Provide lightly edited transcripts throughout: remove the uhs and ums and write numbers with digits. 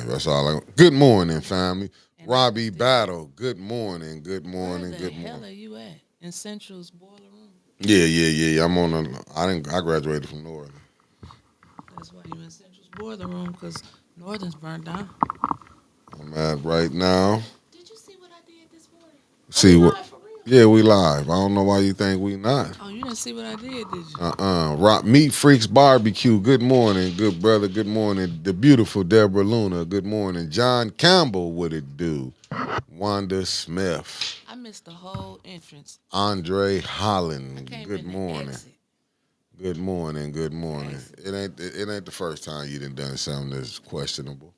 That's all I. Good morning, family. And I Robbie just did. Battle. Good morning. Good Where morning. the Good hell morning. are you at? In Central's boiler room. Yeah. I'm on a. I didn't. I graduated from Northern. That's why you in Central's boiler room, because Northern's burnt down. I'm at right now. Did you see what I did this morning? Are we See what? live for real? Yeah, we live. I don't know why you think we not. Oh, you didn't see what I did you? Rock Meat Freaks Barbecue. Good morning, good brother. Good morning, the beautiful Deborah Luna. Good morning, John Campbell. What it do? Wanda Smith. I missed the whole entrance. Andre I Holland. came Good in the morning. exit. Good morning. Good morning. Crazy. It ain't the first time you done something that's questionable.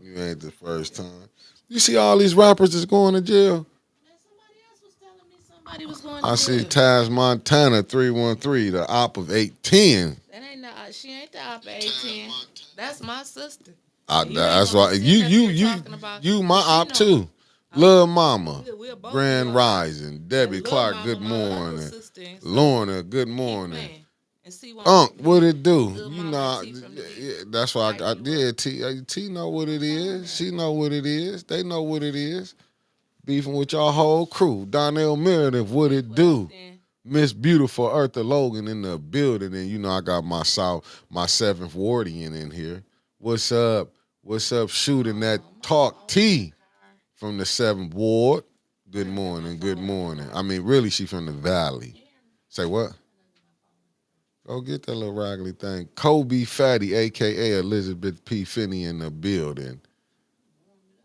You ain't the first time. You see all these rappers that's going to jail. Man, somebody else was telling me somebody was going to I see jail. Taz Montana 313, the op of 810. That ain't no, she ain't the op 18. That's my sister. And you ain't That's gonna be why sitting up here talking about, you my cause she op know. too. Oh, Lil Mama, we'll both be Grand your op. Rising, Debbie And little Clark. mama, Good my other morning, sister, and so Lorna. Good keep morning. playing and see won't Unk, it what be it do? little You mama and know, T from the D. that's why I Invite got you up. yeah. T know what it is. She know what it is. They know what it is. Beefing with y'all whole crew. Donnell Meredith, what it Well do? then, Miss Beautiful Eartha Logan in the building, and you know I got my seventh wardian in here. What's up? What's up? Shooting that oh my talk phone in the T car. from the seventh ward. Good Where did my morning. Good phone in the morning. car? I mean, really, she from the valley. You hear me? Say what? Go get that little raggedy thing. Kobe Fatty, aka Elizabeth P. Finney, in the building.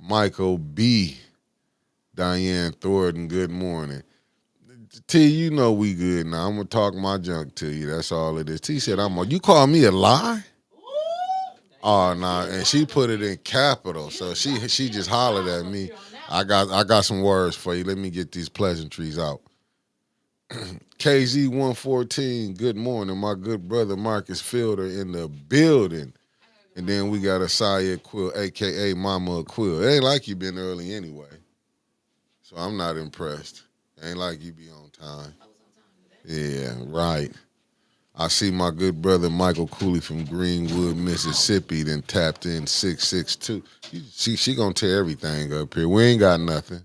Michael B. Diane Thornton. Good morning. T, you know we good now. I'm gonna talk my junk to you. That's all it is. T said, "I'm. You call me a lie? Ooh, Oh you no!" get And she live up put it here. in capital, You so she you just get hollered live at up me. here on that I one. got some words for you. Let me get these pleasantries out. KZ 114. Good morning, my good brother Marcus Fielder in the building, I gotta get and my then we phone. got Asaya Quill, aka Mama Quill. It ain't like you been early anyway, so I'm not impressed. Ain't like you be on time. I was on time today. Yeah, right. I see my good brother Michael Cooley from Greenwood, Mississippi, then tapped in 662. She gonna tear everything up here. We ain't got nothing.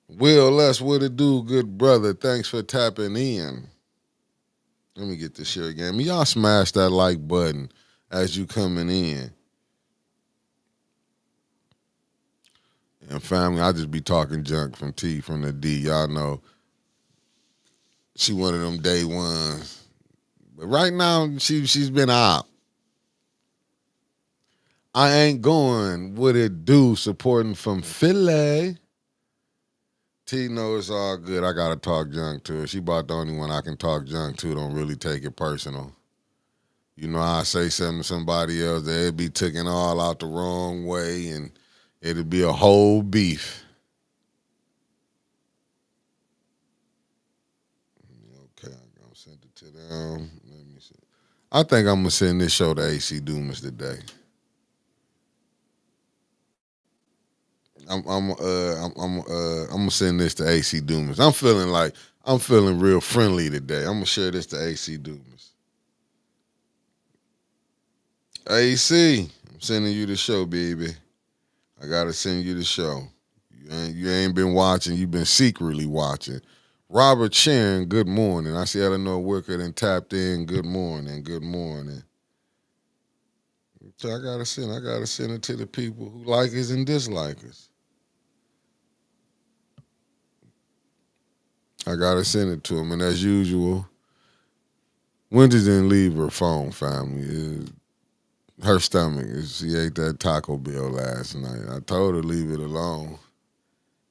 Will, that's what it do, good brother. Thanks for tapping in. Let me get this share again. Y'all smash that like button as you coming in. And family, I just be talking junk from T from the D. Y'all know she one of them day ones. But right now, she's been out. I ain't going. What it do? Supporting from Philly. T knows it's all good. I gotta talk junk to her. She about the only one I can talk junk to. Don't really take it personal. You know, I say something to somebody else that it'd be taken all out the wrong way, and it'd be a whole beef. Okay, I'm gonna send it to them. Let me see. I think I'm gonna send this show to AC Dumas today. I'm gonna send this to AC Dumas. I'm feeling real friendly today. I'm gonna share this to AC Dumas. AC, I'm sending you the show, baby. I gotta send you the show. You ain't been watching. You've been secretly watching. Robert Sharon, good morning. I see Eleanor Wicker and tapped in. Good morning. Good morning. So I gotta send it to the people who like us and dislike us. I gotta send it to them, and as usual, Wendy didn't leave her phone, family. Her stomach. She ate that Taco Bell last night. I told her to leave it alone.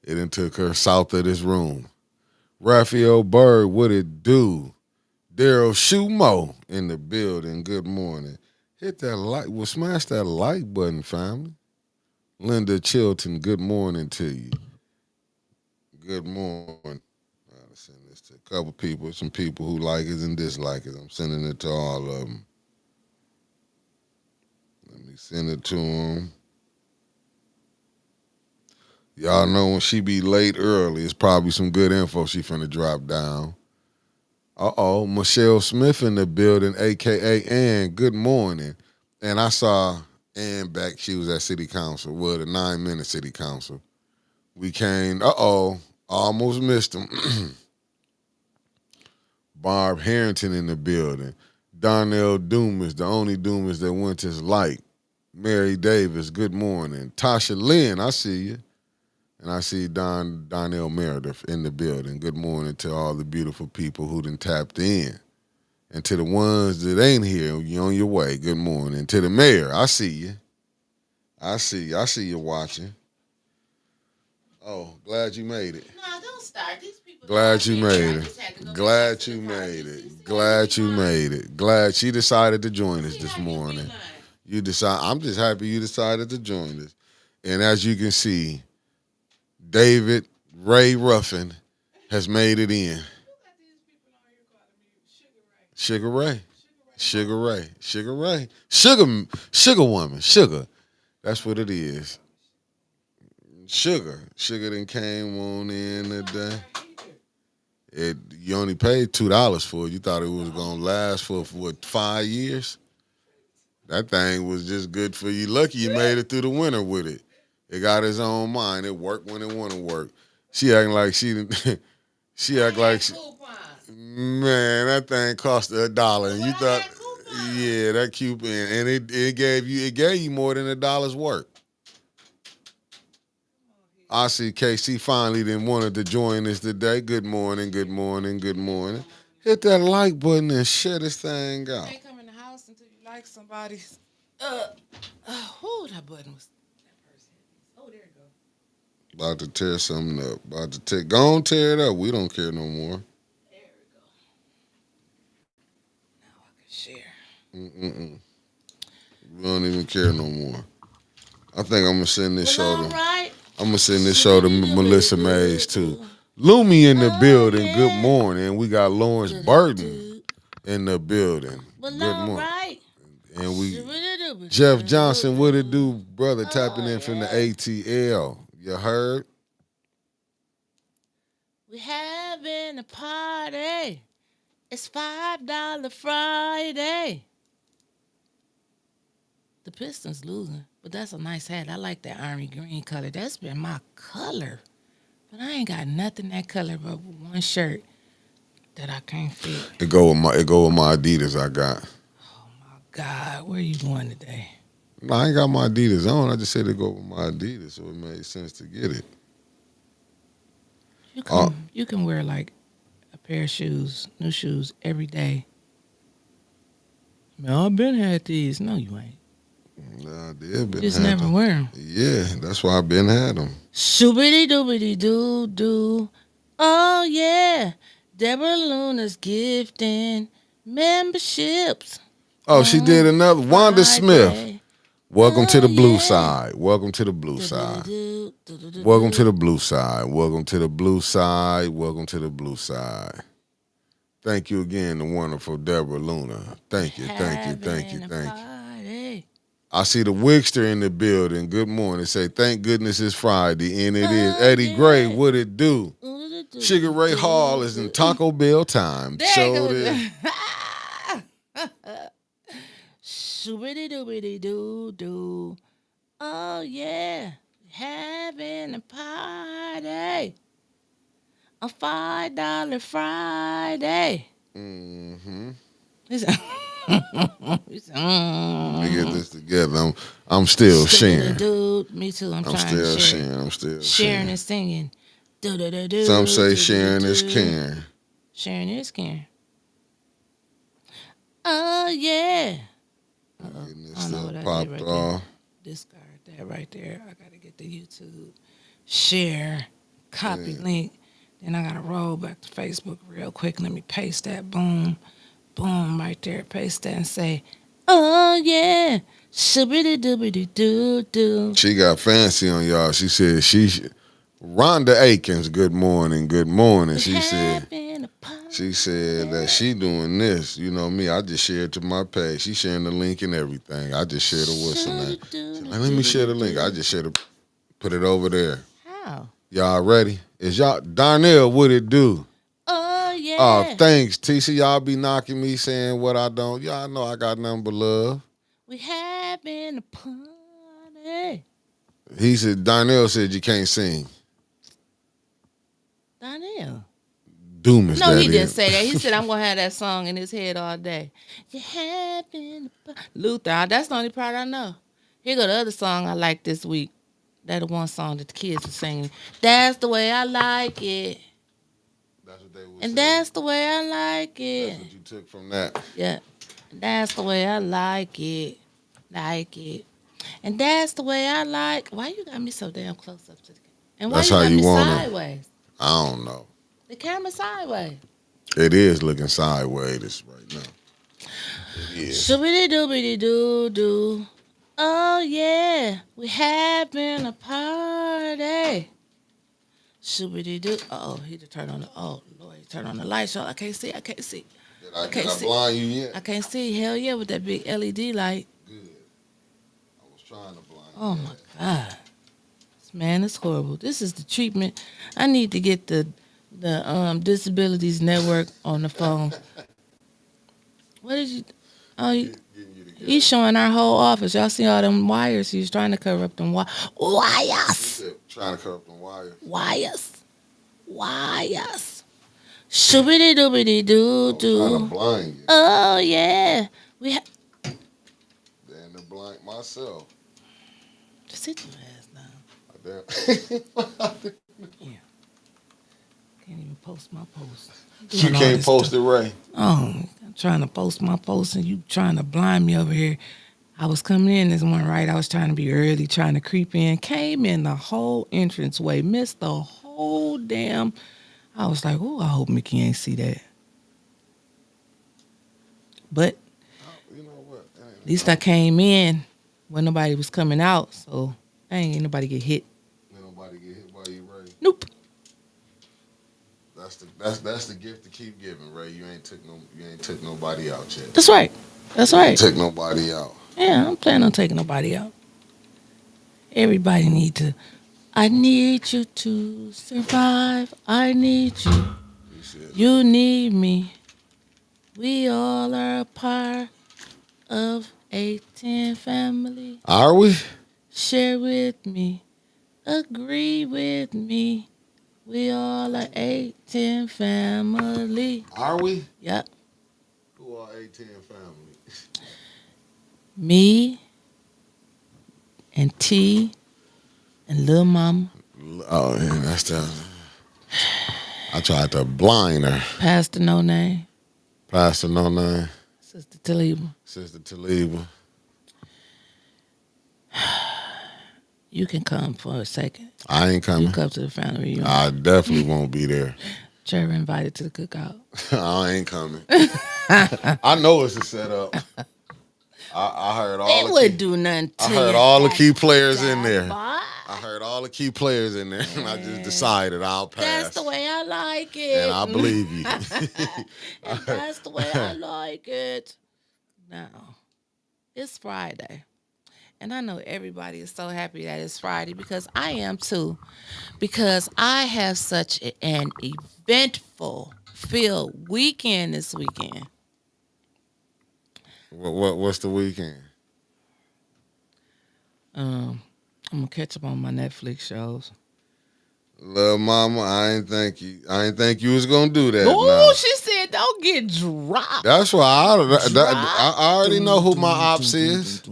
It done took her south of this room. Raphael Bird, what it do? Daryl Schumo in the building. Good morning. Hit that like. Well, smash that like button, family. Linda Chilton, good morning to you. Good morning. I'll send this to a couple people, some people who like it and dislike it. I'm sending it to all of them. Let me send it to them. Y'all know when she be late early, it's probably some good info she finna drop down. Michelle Smith in the building, a.k.a. Ann. Good morning. And I saw Ann back. She was at City Council, well, the 9-minute City Council. We came, almost missed him. Barb Harrington in the building. Darnell Dumas, the only Dumas that went to his light. Mary Davis, good morning. Tasha Lynn, I see you. And I see Donnell Meredith in the building. Good morning to all the beautiful people who done tapped in. And to the ones that ain't here, you on your way. Good morning. To the mayor, I see you. I see you watching. Oh, glad you made it. No, don't start. These people. Glad you made it. Glad you made it. Glad you made it. Glad she decided to join us this morning. I'm just happy you decided to join us. And as you can see, David Ray Ruffin has made it in. Sugar Ray. Sugar Ray. Sugar Ray. Sugar woman. Sugar. That's what it is. Sugar. Sugar done came on in today. You only paid $2 for it. You thought it was gonna last for what, 5 years? That thing was just good for you. Lucky you made it through the winter with it. It got its own mind. It worked when it want to work. She acting like she act like man, that thing cost $1, and you thought, yeah, that coupon, and it gave you more than $1's worth. I see KC finally then wanted to join us today. Good morning, good morning, good morning. Hit that like button and share this thing out. You can't come in the house until you like somebody's. That button was. That person. Oh, there it go. About to tear something up. Go on, tear it up. We don't care no more. There we go. Now I can share. We don't even care no more. I think I'm gonna send this show to. Right. I'm gonna send this show to Melissa Mays too. Lumi in the building. Yeah. Good morning. We got Lawrence Burton in the building. Good morning. Right. And we Jeff Johnson, what it do, brother? Tapping in from the ATL. You heard? We having a party. It's $5 Friday. The Pistons losing, but that's a nice hat. I like that army green color. That's been my color. But I ain't got nothing that color but one shirt that I can't fit. It go with my Adidas I got. Oh my God, where you going today? No, I ain't got my Adidas on. I just said it go with my Adidas, so it made sense to get it. You can wear like a pair of shoes, new shoes every day. Man, I've been had these. No, you ain't. Nah, I did. Been just never wear them. Yeah, that's why I've been had them. Shoobity doobity doo doo. Oh yeah, Deborah Luna's gifting memberships. Oh, she did another. Wanda Smith. Welcome to the blue side. Welcome to the blue side. Welcome to the blue side. Welcome to the blue side. Welcome to the blue side. Thank you again, the wonderful Deborah Luna. Thank you, thank you, thank you, thank you. I see the Wigster in the building. Good morning. Say, thank goodness it's Friday, and it is. Eddie Gray, what it do? Sugar Ray Hall is in Taco Bell time. Show this. Shoobity doobity doo doo. Oh yeah, having a party. A $5 Friday. Mm-hmm. Let me get this together. I'm still sharing. Dude, me too. I'm trying to share. I'm still sharing and singing. Some say sharing is caring. Sharing is caring. Oh yeah. I don't know what I did right there. Discard that right there. I gotta get the YouTube. Share. Copy link. Then I gotta roll back to Facebook real quick. Let me paste that. Boom. Boom, right there. Paste that and say, oh, yeah. Shibbity-dibbity-doo-doo. She got fancy on y'all. She said Rhonda Akins, good morning, good morning. She said that she doing this. You know me, I just shared to my page. She sharing the link and everything. I just shared a whistle. Like, let me share the link. I just shared put it over there. How? Y'all ready? Is y'all, Darnell, what it do? Oh, yeah. yeah. Thanks, TC. Y'all be knocking me saying what I don't. Y'all know I got nothing but love. We having a party. He said, Darnell said you can't sing. Donnell. Doom is No, that he didn't it? say that. He said, I'm going to have that song in his head all day. You having a party. Luther, that's the only part I know. Here go the other song I like this week. That the one song that the kids are singing. That's the way I like it. That's what they would And say. that's the way I like it. That's what you took from that. Yeah. That's the way I like it. Like it. And that's the way I like. Why you got me so damn close up to the camera? And why That's you how got you me want it. sideways? I don't know. The camera sideways. It is looking sideways right now. It is. Shoobity doobity doo doo. Oh yeah, we having a party. Shoobity doo. Oh, he just turned on the. Oh Lord, he turned on the light show. I can't see. I can't see. Did I blind you yet? I can't see. Hell yeah, with that big LED light. Good. I was trying to blind you. Oh my God, man, it's horrible. This is the treatment. I need to get the Disabilities Network on the phone. What did you? Oh, he's showing our whole office. Y'all see all them wires? He's trying to cover up them wires. Trying to cover up them wires. Wires. Shoobity doobity doo doo. Trying to blind you. Oh yeah, Damn, to blind myself. Just sit your ass down. Yeah. Can't even post my post. You can't post it, Ray. Oh, I'm trying to post my post and you trying to blind me over here. I was coming in this one, right? I was trying to be early, trying to creep in. Came in the whole entranceway, missed the whole damn. I was like, oh, I hope Mickey ain't see that. But you know what? At least I came in when nobody was coming out, so ain't nobody get hit. Ain't nobody get hit by you, Ray. Nope. That's the gift to keep giving, Ray. You ain't took nobody out yet. That's right. That's right. Took nobody out. Yeah, I'm planning on taking nobody out. Everybody need to. I need you to survive. I need you. You need me. We all are a part of 18 family. Are we? Share with me. Agree with me. We all are 18 family. Are we? Yep. Who are 18 family? Me and T and Lil Mama. Oh, yeah, that's the. I tried to blind her. Pastor No Name. Pastor No Name. Sister Taliba. Sister Taliba. You can come for a second. I ain't coming. You come to the family reunion. I definitely won't be there. Trevor invited to the cookout. I ain't coming. I know it's a setup. I heard all. It would do nothing to I heard you. all the key players in there. Boy. I heard all the key players in there, and I just decided I'll pass. That's the way I like it. And I believe you. And that's the way I like it. Now, it's Friday. And I know everybody is so happy that it's Friday because I am too. Because I have such an eventful filled weekend this weekend. What's the weekend? I'm gonna catch up on my Netflix shows. Lil' mama, I ain't think you was gonna do that. Oh, she said don't get dropped. That's why I already know who my ops is.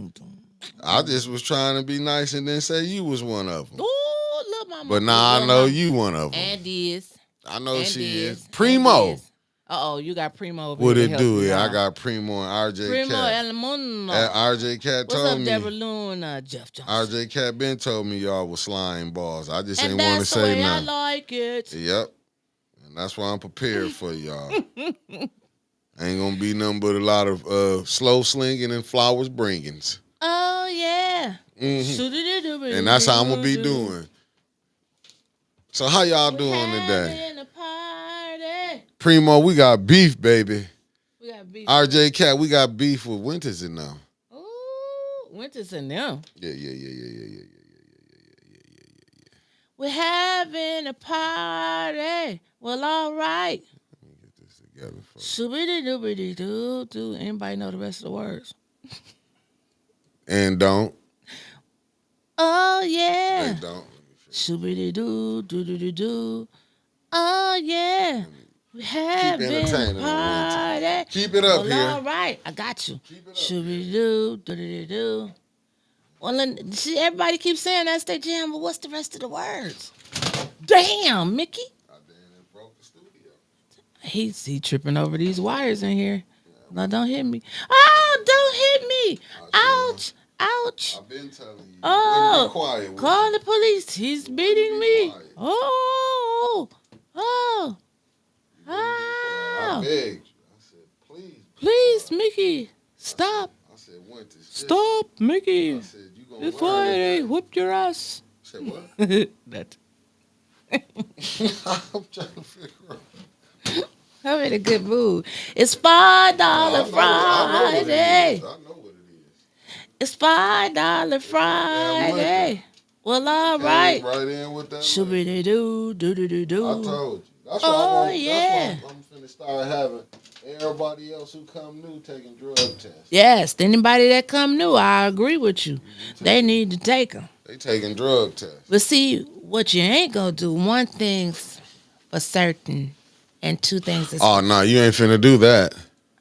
I just was trying to be nice and then say you was one of them. Ooh, Lil' mama. But now I know you one of them. And is. I know and she is. Primo. Uh-oh, you got Primo over What here. it do? Yeah, I got Primo and RJ Primo Cat. El Mundo. RJ Cat What's told up, me. Deborah Luna, Jeff Johnson. RJ Cat been told me y'all was slime balls. I just and ain't want to say that's nothing. the way I like it. Yep. And that's why I'm prepared for y'all. Ain't gonna be nothing but a lot of slow slinging and flowers bringings. Oh, yeah. Mm-hmm. And that's how I'm gonna be doing. So how y'all doing today? A party. Primo, we got beef, baby. We got beef. RJ Cat, we got beef with Winters in now. Ooh, Winters in them. Yeah. We're having a party. Well, all right. Let me get this Shoobity doobity doo doo. Anybody know the rest of the words? And don't. Oh They yeah. don't. Shoobity doo doo doo doo doo. Oh yeah. We Keep having a entertaining on party. winter. Keep it up Well, here. all right. I got you. Keep it up Shoobity here. doo doo doo doo. Well, see, everybody keeps saying that's their jam, but what's the rest of the words? Damn, Mickey. I damn broke the studio. He tripping over these wires in here. No, don't hit me. Oh, don't hit me. Ouch. Ouch. I've been telling you. Oh, Be quiet. call the police. He's beating me. Quiet. Oh. Oh. I Oh. begged you. I said, please. Please, Mickey. Stop. I said, winter. Stop, Mickey. I said, you gonna If I whipped your ass. I said, what? That. I'm trying to figure out. I'm in a good mood. It's $5 Friday. I know what it is. It's $5 Friday. Well, all right. Right in with that. Shoobity doo doo doo doo doo. I told you. That's why That's why I'm finna start having everybody else who come new taking drug tests. Yes, anybody that come new, I agree with you. They need to take them. They taking drug tests. But see, what you ain't gonna do, one thing's for certain, and two things is Oh, no, you ain't finna do that.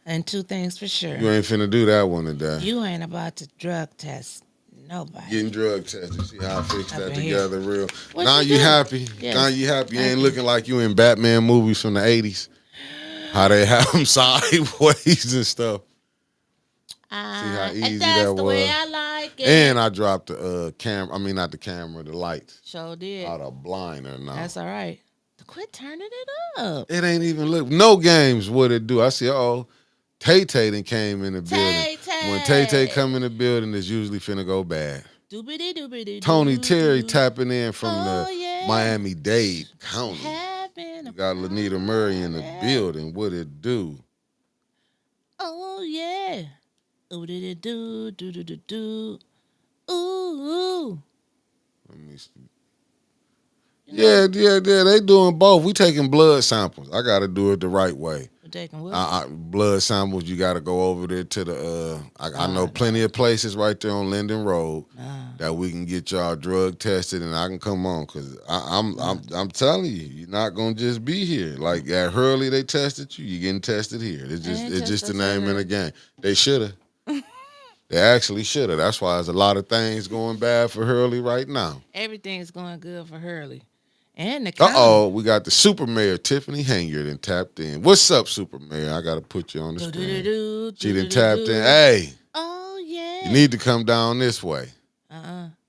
and two things for sure. You ain't finna do that one today. You ain't about to drug test nobody. Getting drug tested. You see how I fixed that Up in together real. What Now you you do? happy. Yes. Now you happy. You ain't looking like you in Batman movies from the 80s. How they have them sideways and stuff. See how easy and that's that the was. way I like it. And I dropped the camera. I mean, not the camera, the lights. Sure did. Out of blinder now. That's all right. Quit turning it up. It ain't even look. No games would it do. I see, Tay Tay done came in the building. Tay-Tay. When Tay Tay come in the building, it's usually finna go bad. Doobity doobity. Tony doo. Terry tapping in from Oh, the yeah. Miami-Dade County. Having a You got Lanita Murray in the party. building. What it do? Oh yeah. Ooh doo doo doo doo doo doo. Ooh. Let me see. Yeah. They doing both. We taking blood samples. I got to do it the right way. We're taking what? Blood samples. You got to go over there to the. I know plenty of places right there on Linden Road that we can get y'all drug tested, and I can come on because I'm telling you, you're not gonna just be here. Like at Hurley, they tested you. You getting tested here. It's just the name in the game. They shoulda. They actually shoulda. That's why there's a lot of things going bad for Hurley right now. Everything's going good for Hurley. And the county. We got the Super Mayor, Tiffany Hangard, and tapped in. What's up, Super Mayor? I got to put you on the screen. She done tapped in. Hey. Oh, yeah. You need to come down this way.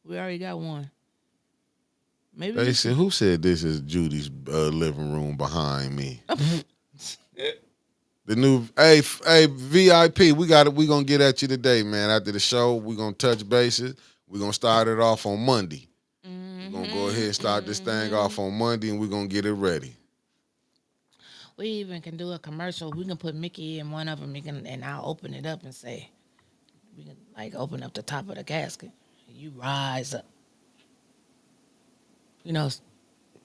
We already got one. Maybe They said, who said this is Judy's living room behind me? The new VIP. We gonna get at you today, man. After the show, we gonna touch bases. We gonna start it off on Monday. We're gonna go ahead and start this thing off on Monday, and we're gonna get it ready. We even can do a commercial. We can put Mickey in one of them, and I'll open it up and say, we can like open up the top of the casket. You rise up. You know.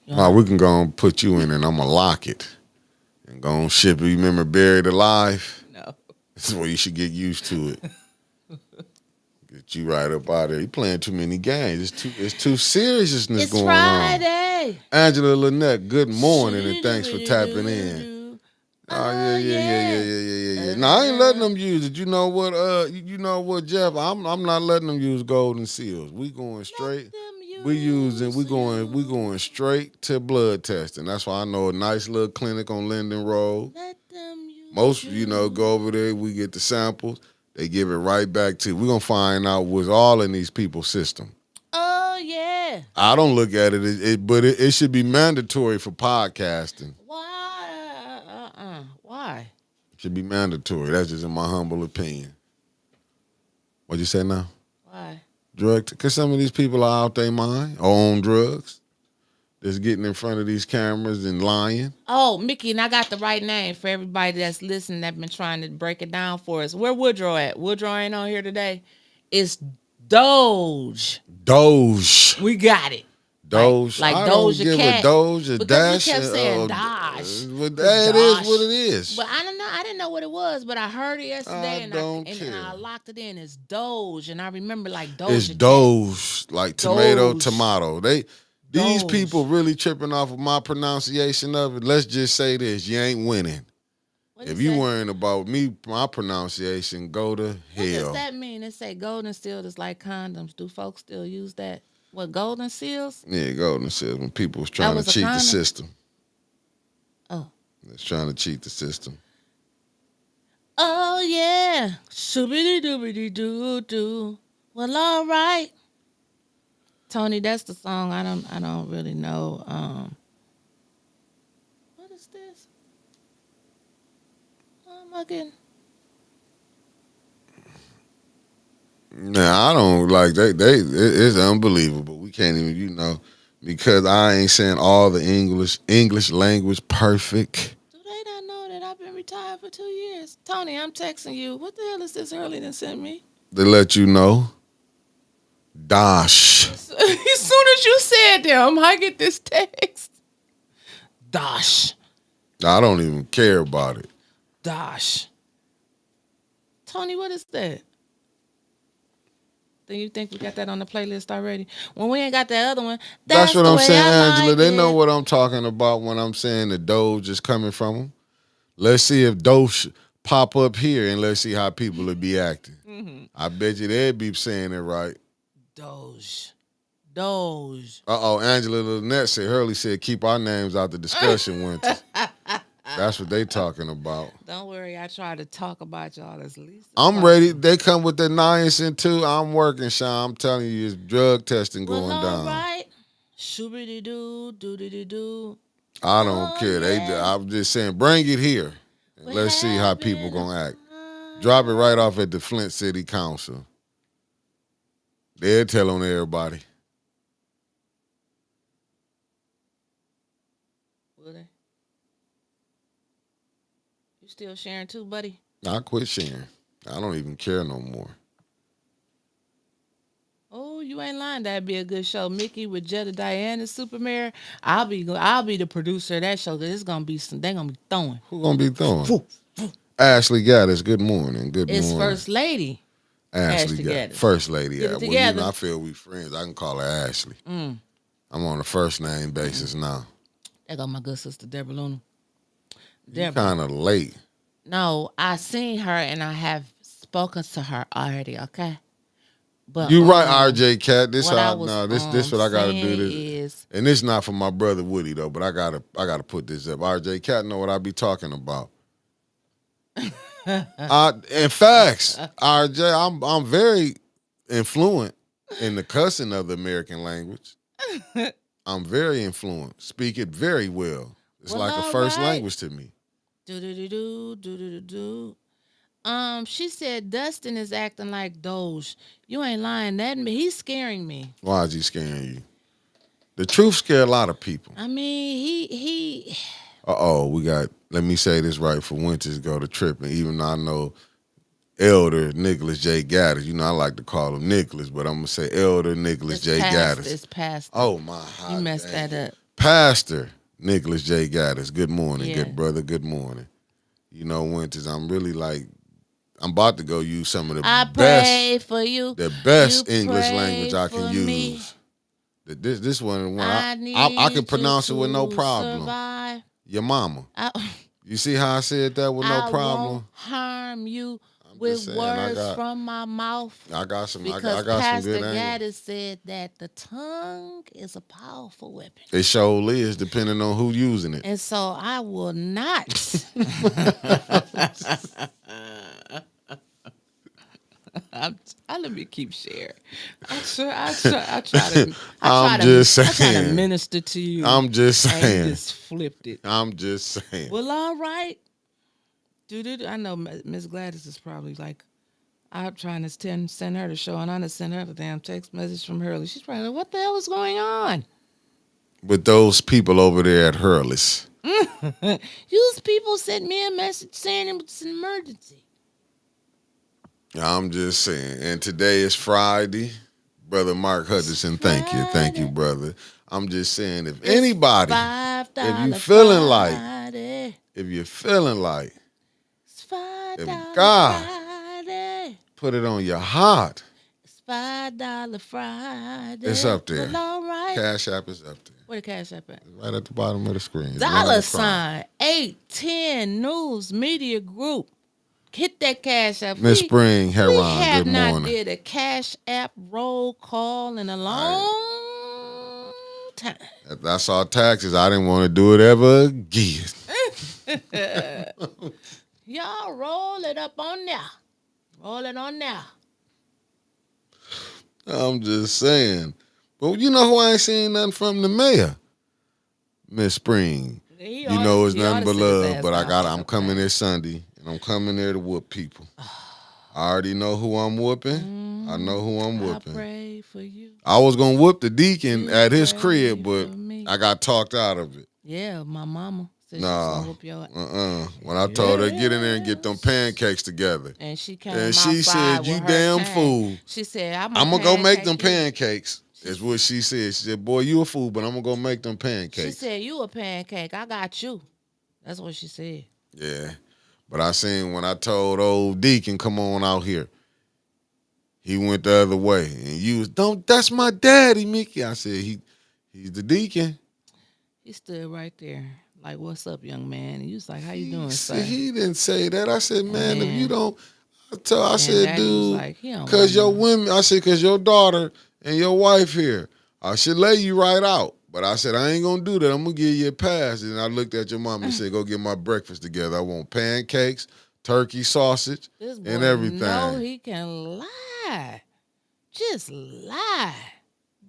We can go and put you in, and I'm gonna lock it, and go and ship it. You remember Buried Alive? No. This is where you should get used to it. Get you right up out of there. You playing too many games. It's too seriousness It's going Friday. on. Angela Lynette, good morning, and thanks for tapping in. Oh yeah. No, I ain't letting them use it. You know what? You know what, Jeff? I'm not letting them use golden seals. We going straight. We going straight to blood testing. That's why I know a nice little clinic on Linden Road. Most go over there. We get the samples. They give it right back to you. We're going to find out what's all in these people's system. Oh, yeah. I don't look at it, but it should be mandatory for podcasting. Why? Why? It should be mandatory. That's just in my humble opinion. What'd you say now? Why? Because some of these people are out their mind, or on drugs. Just getting in front of these cameras and lying. Oh, Mickey, and I got the right name for everybody that's listening that's been trying to break it down for us. Where Woodrow at? Woodrow ain't on here today. It's Doge. Doge. We got it. Doge. Like I don't Doja give a Cat. Doge a Because we dash. kept saying Dosh. But Cause it is what Dosh. it is. But I don't know. I didn't know what it was, but I heard it I yesterday don't and I care. locked it in. It's Doge. And I remember like It's Doja Cat. Doge, like Doge. tomato. These people Doge. really tripping off of my pronunciation of it. Let's just say this: you ain't winning. What If it you say? worrying about me, my pronunciation, go to What does hell. that mean? It say golden seal is like condoms. Do folks still use that? What, golden seals? Yeah, Golden says when people was That trying to was a cheat the condom? system. Oh. It's trying to cheat the system. Oh yeah. Shoobity doobity doo doo. Well, all right. Tony, that's the song. I don't really know. What is this? Oh my goodness. Nah, I don't like it's unbelievable. We can't even, because I ain't saying all the English language perfect. Do they not know that I've been retired for 2 years? Tony, I'm texting you. What the hell is this early that sent me? They let you know. Dash. As soon as you said them, I get this text. Dosh. I don't even care about it. Dosh. Tony, what is that? Do you think we got that on the playlist already? When we ain't got that other one, That's what the I'm way saying, I Angela. like They know it. what I'm talking about when I'm saying the Doge is coming from them. Let's see if Doge pop up here and let's see how people will be acting. Mm-hmm. I bet you they'd be saying it right. Doge. Angela Lynette said, Hurley said, keep our names out the discussion, Winters. That's what they talking about. Don't worry, I try to talk about y'all as least. I'm ready. They come with the niacin too. I'm working, Sean. I'm telling you, it's drug testing going all down. right. Shoobity doo, doodity doo. I don't care. Yeah. I'm just saying, bring it here. And let's see how people gonna act. Drop it right off at the Flint City Council. They'll tell on everybody. Will they? You still sharing too, buddy? I quit sharing. I don't even care no more. Oh, you ain't lying. That'd be a good show. Mickey with Jedediah and the Supermare. I'll be the producer of that show. Cause it's gonna be they gonna be throwing. Who gonna be throwing? Ashley Gaddis. Good morning. It's First Lady. Ashley Gaddis. First Lady. Get it together. I feel we friends. I can call her Ashley. I'm on a first name basis now. There go my good sister Deborah Luna. You kind of late. No, I seen her and I have spoken to her already. Okay. But you right, RJ Cat. This what I gotta do. This and this not for my brother Woody though, but I gotta put this up. RJ Cat know what I be talking about. In facts, RJ, I'm very influent in the cussing of the American language. I'm very influent. Speak it very well. It's like a first language to me. Do. She said Dustin is acting like Doge. You ain't lying. He's scaring me. Why is he scaring you? The truth scare a lot of people. I mean, he. Let me say this right for Winters go to tripping. Even though I know Elder Nicholas J. Gaddis. I like to call him Nicholas, but I'm gonna say Elder Nicholas J. Gaddis. It's Pastor. Oh my! You messed that up. Pastor Nicholas J. Gaddis. Good morning, good brother. Good morning. Winters, I'm really I'm about to go use some of the the best English language I can use. This one I can pronounce it with no problem. Survive. Your mama. You see how I said that with no problem? I won't harm you with words from my mouth. I got some. Because I got Pastor some good Gaddis said that the tongue is a powerful weapon. It sure is, depending on who using it. And so I will not. Let me keep sharing. I try to minister to you. I'm just saying. And you just flipped it. I'm just saying. Well, all right. I know Miss Gladys is probably like, I'm trying to send her the show, and I'm going to send her the damn text message from Hurley. She's probably like, what the hell is going on? With those people over there at Hurley's. Those people sent me a message saying it was an emergency. I'm just saying. And today is Friday. Brother Mark Hutchinson, thank you, brother. I'm just saying, if It's anybody, if you $5 feeling like, Friday. if you're feeling like, It's $5 if God Friday. put it on your heart, It's $5 it's Friday. up there. Well, all right. Cash App is up there. Where the Cash App at? Right at the bottom of the screen. $810 News Media Group. Hit that Cash App. Miss Spring We Heron, have good not morning. did a Cash App roll call in a long time. That's our taxes. I didn't want to do it ever again. Y'all roll it up on there. Roll it on there. I'm just saying. But you know who I ain't seen nothing from? The mayor, Miss Spring. You know it's nothing but love, but I'm coming there Sunday, and I'm coming there to whoop people. I already know who I'm whooping. I know who I'm whooping. I pray for you. I was going to whoop the deacon at his crib, but I got talked out of it. Yeah, my mama said Nah, she was gonna whoop your ass. When I told her, get in there and get them pancakes together. And she came and she said, you damn fool. She said, I'm going to go make them pancakes. Is what she said. She said, boy, you a fool, but I'm going to go make them pancakes. She said, you a pancake. I got you. That's what she said. Yeah. But I seen when I told old Deacon, come on out here. He went the other way. And you was, that's my daddy, Mickey. I said, he's the deacon. He stood right there. Like, what's up, young man? And you was like, how you doing, sir? He didn't say that. I said, man, if you don't, I said, dude, because your women, I said, because your daughter and your wife here, I should lay you right out. But I said, I ain't going to do that. I'm going to give you a pass. And I looked at your mom and said, go get my breakfast together. I want pancakes, turkey, sausage, and everything. No, he can lie. Just lie.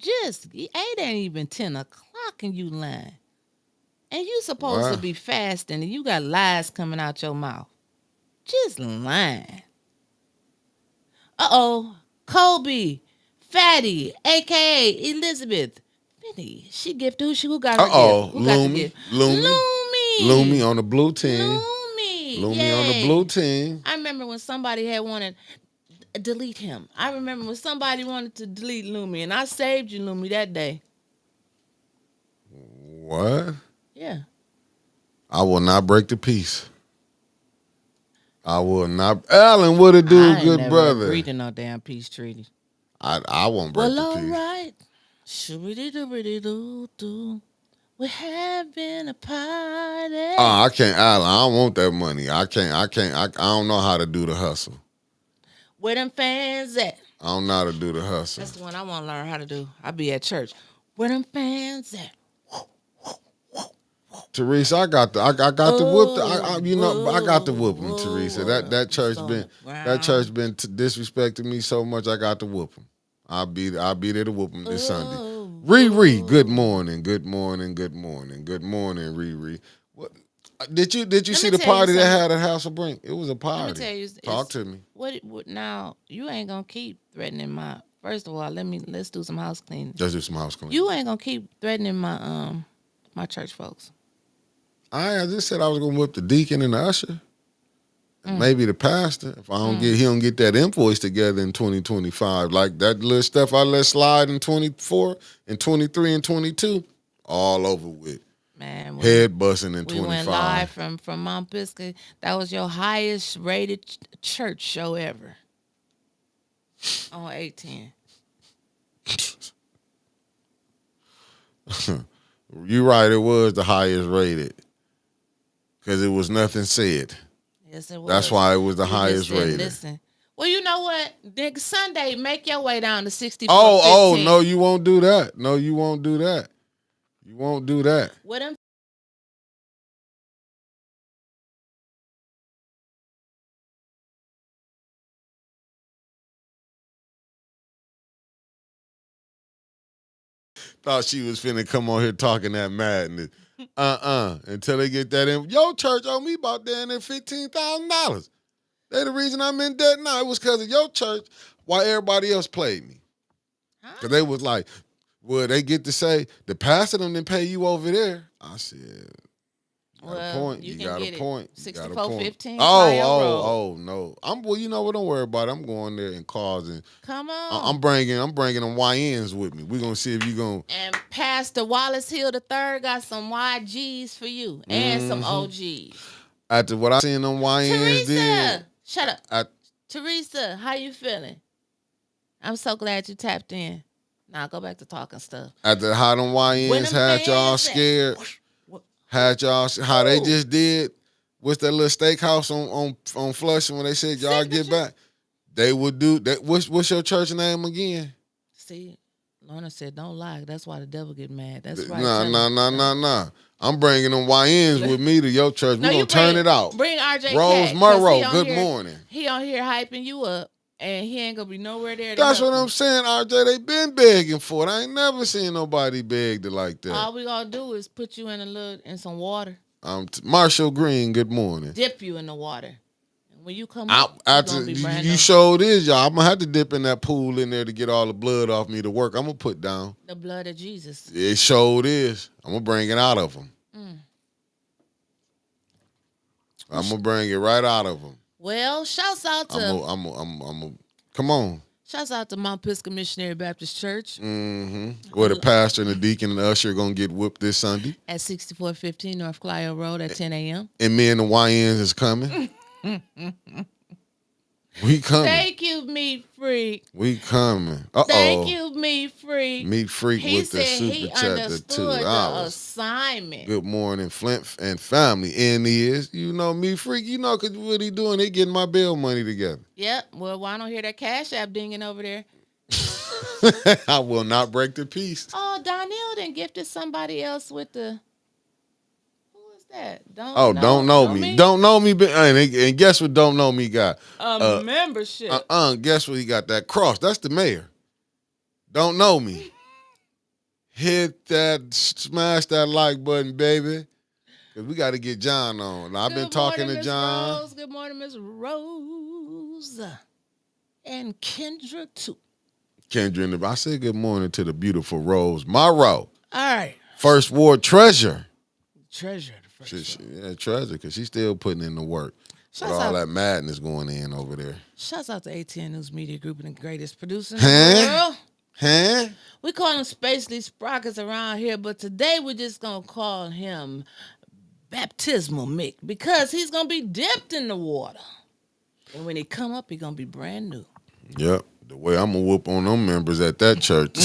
It ain't even 10 o'clock and you lying. And you supposed to be fasting and you got lies coming out your mouth. Just lying. Uh-oh. Kobe, Fatty, a.k.a. Elizabeth. Vinny, she gifted who got her gift? Who got the gift? Lumi on the blue team. Lumi on the blue team. I remember when somebody had wanted to delete him. I remember when somebody wanted to delete Lumi, and I saved you, Lumi, that day. What? Yeah. I will not break the peace. I will not. Alan, what it do, good brother? I agreed to no damn peace treaty. I won't break the peace. Well, all right. Shoo-be-dee-doo-be-dee-doo-doo. We're having a party. Oh, I can't, Alan. I don't want that money. I can't. I don't know how to do the hustle. Where them fans at? I don't know how to do the hustle. That's the one I want to learn how to do. I be at church. Where them fans at? Teresa, I got the whoop. I got the whooping, Teresa. That church been disrespecting me so much. I got to whoop them. I'll be there to whoop them this Sunday. Riri, good morning, Riri. What did you see the party they had at House of Brink? It was a party. Let me tell you, talk to me. What now? You ain't gonna keep threatening my. First of all, let's do some house cleaning. Let's do some house cleaning. You ain't gonna keep threatening my my church folks. I just said I was gonna whip the deacon and the usher. Maybe the pastor. If he don't get that invoice together in 2025, like that little stuff I let slide in 24 and 23 and 22, all over with. Man, head busting in 25. We went live from Mount Pisgah. That was your highest rated church show ever. On 810. You're right. It was the highest rated. Because it was nothing said. Yes, it was. That's why it was the highest rated. Listen. Well, you know what? Next Sunday, make your way down to 64. Oh, no, you won't do that. No, you won't do that. You won't do that. What them? Thought she was finna come on here talking that madness. Until they get that in. Your church owe me about damn near $15,000. They the reason I'm in debt now. It was because of your church while everybody else played me. Because they was like, well, they get to say, the pastor didn't pay you over there. I said, Got a Well, point. you You can got a get it. point. You got a point. 6415 Clio Road. Oh, no. Well, you know what? Don't worry about it. I'm going there and causing. Come on. I'm bringing them YNs with me. We're gonna see if you gonna. And Pastor Wallace Hill III got some YGs for you and some OGs. After what I seen them YNs Teresa, did. shut up. Teresa, how you feeling? I'm so glad you tapped in. Now go back to talking stuff. After how them YNs had y'all scared, had y'all how they just did. What's that little steakhouse on Flushing when they said y'all get back? They would do that. What's your church name again? See, Lorna said, "Don't lie. That's why the devil get mad." That's right. Nah. I'm bringing them YNs with me to your church. We're gonna turn it out. Bring RJ Rose Murrow. Good morning. He on here hyping you up, and he ain't gonna be nowhere there. That's what I'm saying, RJ. They been begging for it. I ain't never seen nobody begged it like that. All we gonna do is put you in some water. Marshall Green. Good morning. Dip you in the water. When you come up, after you showed this, y'all, I'm gonna have to dip in that pool in there to get all the blood off me to work. I'm gonna put down the blood of Jesus. It showed is. I'm gonna bring it out of them. I'm gonna bring it right out of them. Well, shouts out to. Come on. Shouts out to Mount Pisgah Missionary Baptist Church. Where the pastor and the deacon and the usher are gonna get whipped this Sunday at 6415 North Clio Road at 10 a.m. And me and the YNs is coming. We coming. Thank you, Meat Freak. We coming. Thank you, Meat Freak. Meat Freak with the super chat the 2 hours. The assignment. Good morning, Flint and family. And he is, Meat Freak. Cause what he doing? They getting my bail money together. Yep. Well, why don't hear that Cash App dinging over there? I will not break the peace. Oh, Donnell done gifted somebody else with the. That? Don't know me. Don't know me. And guess what? Don't know me got a membership. Guess what? He got that cross. That's the mayor. Don't know me. Hit that, smash that like button, baby. Cause we got to get John on. I've been talking to John. Rose. Good morning, Miss Rose, and Kendra too. Kendra, I said good morning to the beautiful Rose Morrow. All right. First Ward treasure. Treasure. Treasure, because she's still putting in the work. With all that madness going in over there. Shouts out to ATN News Media Group and the greatest producer in the world. We call him Spacely Sprockets around here, but today we're just going to call him Baptismal Mick because he's going to be dipped in the water. And when he come up, he's going to be brand new. Yep. The way I'm going to whoop on them members at that church,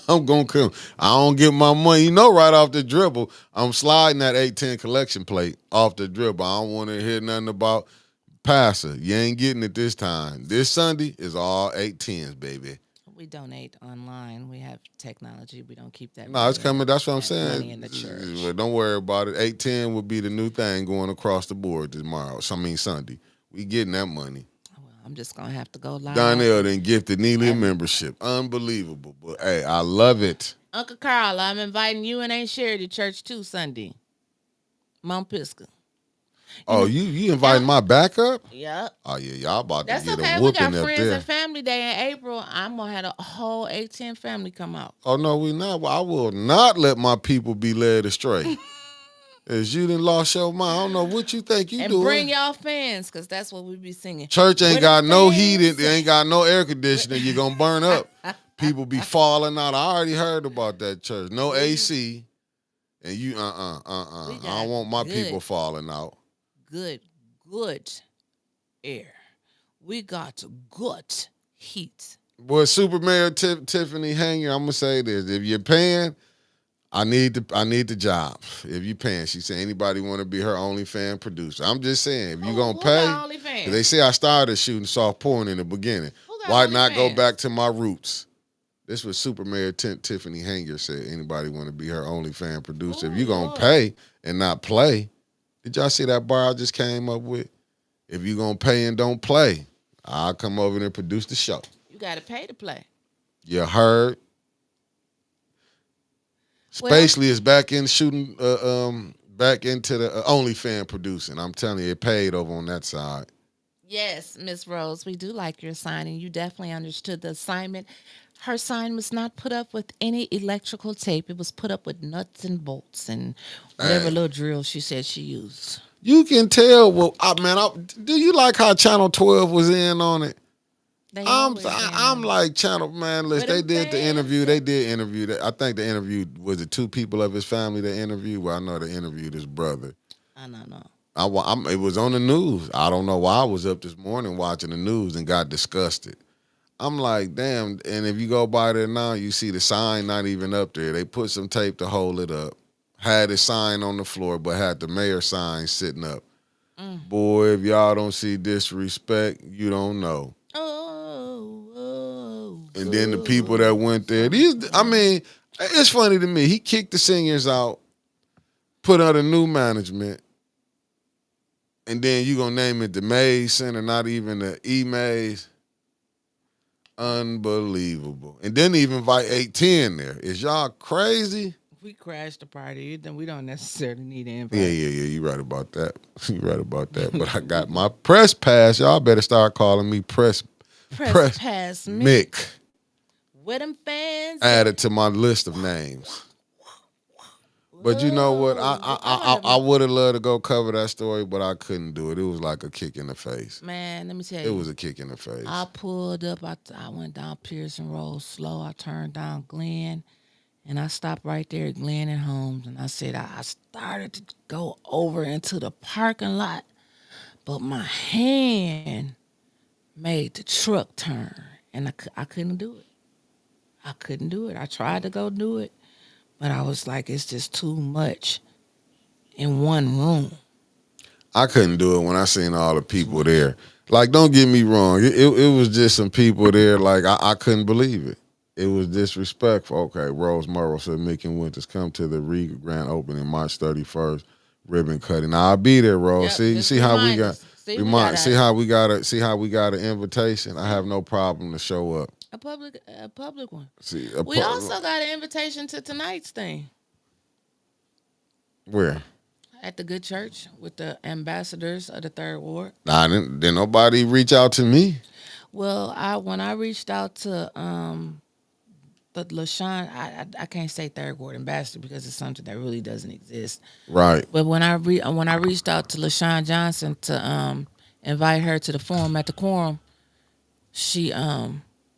I'm going to come. I don't get my money. Right off the dribble, I'm sliding that 810 collection plate off the dribble. I don't want to hear nothing about Pastor. You ain't getting it this time. This Sunday is all 810s, baby. We donate online. We have technology. We don't keep that. No, it's coming. That's what I'm saying. Money in the church. Well, don't worry about it. 810 will be the new thing going across the board tomorrow. Sunday. We getting that money. I'm just going to have to go live. Donnell then gifted Neely a membership. Unbelievable. But, hey, I love it. Uncle Carl, I'm inviting you and Aunt Sherry to church too Sunday. Mount Pisgah. You inviting my backup? Yep. Oh, yeah, y'all about That's to get okay. a whooping up there. We got Friends and Family Day in April. I'm going to have a whole 810 family come out. Oh, no, we not. Well, I will not let my people be led astray. As you done lost your mind. I don't know what you think you doing. And bring y'all fans, because that's what we be singing. Church ain't got no heating. They ain't got no air conditioning. You're going to burn up. People be falling out. I already heard about that church. No AC. And you, I don't want my people falling out. Good air. We got good heat. Boy, Super Mayor Tiffany Hanger, I'm going to say this. If you're paying, I need the job. If you paying, she said anybody want to be her OnlyFans producer. I'm just saying, if you gonna pay, they say I started shooting soft porn in the beginning. Why not go back to my roots? This was Super Mayor Tiffany Hanger said. Anybody want to be her OnlyFans producer? If you gonna pay and not play, did y'all see that bar I just came up with? If you gonna pay and don't play, I'll come over there and produce the show. You gotta pay to play. You heard? Spacely is back in shooting, back into the OnlyFans producing. I'm telling you, it paid over on that side. Yes, Miss Rose, we do like your signing. You definitely understood the assignment. Her sign was not put up with any electrical tape. It was put up with nuts and bolts and whatever Hey, little drill she said she used. you can tell. Well, do you like how Channel 12 was in on it? They I'm always in I'm on it. like Channel man. Where Listen, they them did the fans interview. They at? did interview. I think the interview was it two people of his family they interviewed. Well, I know they interviewed his brother. I don't know. It was on the news. I don't know why I was up this morning watching the news and got disgusted. I'm like, damn. And if you go by there now, you see the sign not even up there. They put some tape to hold it up. Had a sign on the floor, but had the mayor sign sitting up. Boy, if y'all don't see disrespect, you don't know. And then the people that went there, it's funny to me. He kicked the singers out, put out a new management, and then you gonna name it the Mays Center, not even the E Mays. Unbelievable. And then even invite 810 there. Is y'all crazy? If we crash the party, then we don't necessarily need an invite. Yeah. You right about that. You right about that. But I got my press pass. Y'all better start calling me press pass Mick. Where them fans Added to my list of names. But you know what? I would have loved to go cover that story, but I couldn't do it. It was like a kick in the face. Man, let me tell you. It was a kick in the face. I pulled up. I went down Pearson Road slow. I turned down Glen, and I stopped right there at Glen and Holmes. And I said I started to go over into the parking lot, but my hand made the truck turn, and I couldn't do it. I couldn't do it. I tried to go do it, but I was like, it's just too much in one room. I couldn't do it when I seen all the people there. Like, don't get me wrong. It was just some people there. Like, I couldn't believe it. It was disrespectful. Okay, Rose Morrow said Mickey Winters come to the Regal Grand Opening March 31st, ribbon cutting. Now, I'll be there, Rose. Yep, you see how we got see how we got an invitation. I have no problem to show up. A public one. See, we also got an invitation to tonight's thing. Where? At the Good Church with the ambassadors of the Third Ward. Nah, didn't nobody reach out to me. Well, when I reached out to the LaShawn, I can't say Third Ward ambassador because it's something that really doesn't exist. Right. But when I reached out to LaShawn Johnson to invite her to the forum at the Quorum, she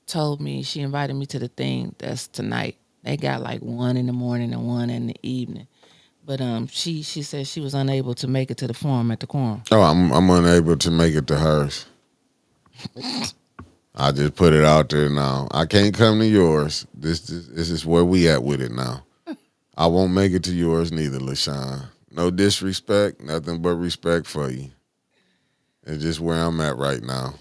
told me, she invited me to the thing that's tonight. They got like 1 in the morning and 1 in the evening. But she said she was unable to make it to the forum at the Quorum. Oh, I'm unable to make it to hers. I just put it out there now. I can't come to yours. This is where we at with it now. I won't make it to yours neither, LaShawn. No disrespect, nothing but respect for you. It's just where I'm at right now.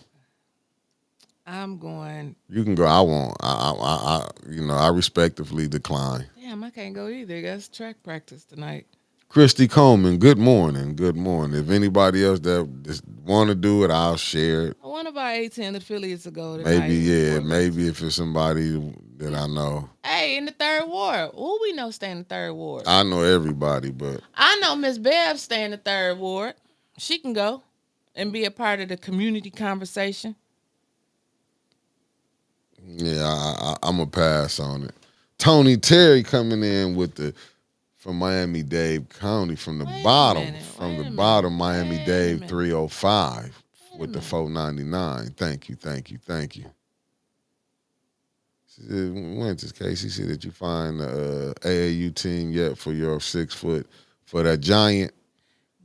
I'm going. You can go. I won't. I respectfully decline. Damn, I can't go either. That's track practice tonight. Christy Coleman, good morning. Good morning. If anybody else that want to do it, I'll share it. One of our 810 affiliates to go tonight. Maybe if it's somebody that I know. Hey, in the Third Ward. Who we know stay in the Third Ward? I know everybody, but. I know Miss Bev stay in the Third Ward. She can go and be a part of the community conversation. Yeah, I'm going to pass on it. Tony Terry coming in from Miami-Dade County, from the bottom, Miami-Dade 305 with the 499. Thank you. She said, Winters, Casey said that you find the AAU team yet for your 6 foot, for that giant.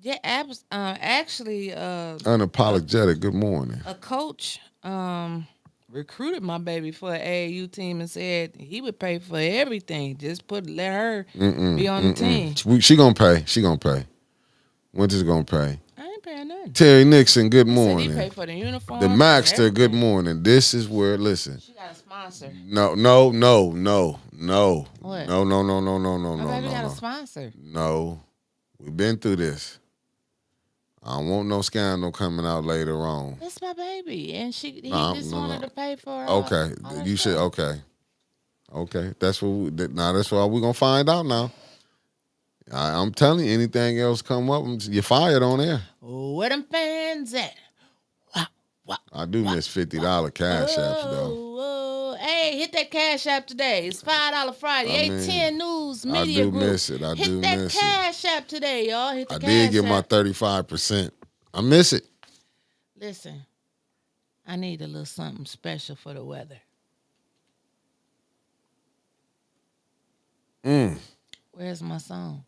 Yeah, actually. Unapologetic, good morning. A coach recruited my baby for an AAU team and said he would pay for everything. Just let her be on the team. She gonna pay. Winters gonna pay. I ain't paying nothing. Terry Nixon, good morning. He paid for the uniform. The Maxter, good morning. This is where, listen. She got a sponsor. No. What? No. My baby got a sponsor. No. We've been through this. I don't want no scandal coming out later on. That's my baby, and he just wanted to pay for her. Okay, you should. Okay. That's what. That's what we're gonna find out now. I'm telling you, anything else come up, you're fired on air. Where them fans at? I do miss $50 cash apps though. Hey, hit that Cash App today. It's $5 Friday. I mean, A10 News I Media do Group. miss it. I Hit do that miss it. Cash App today, y'all. Hit the I Cash did get App. my 35%. I miss it. Listen, I need a little something special for the weather. Where's my song?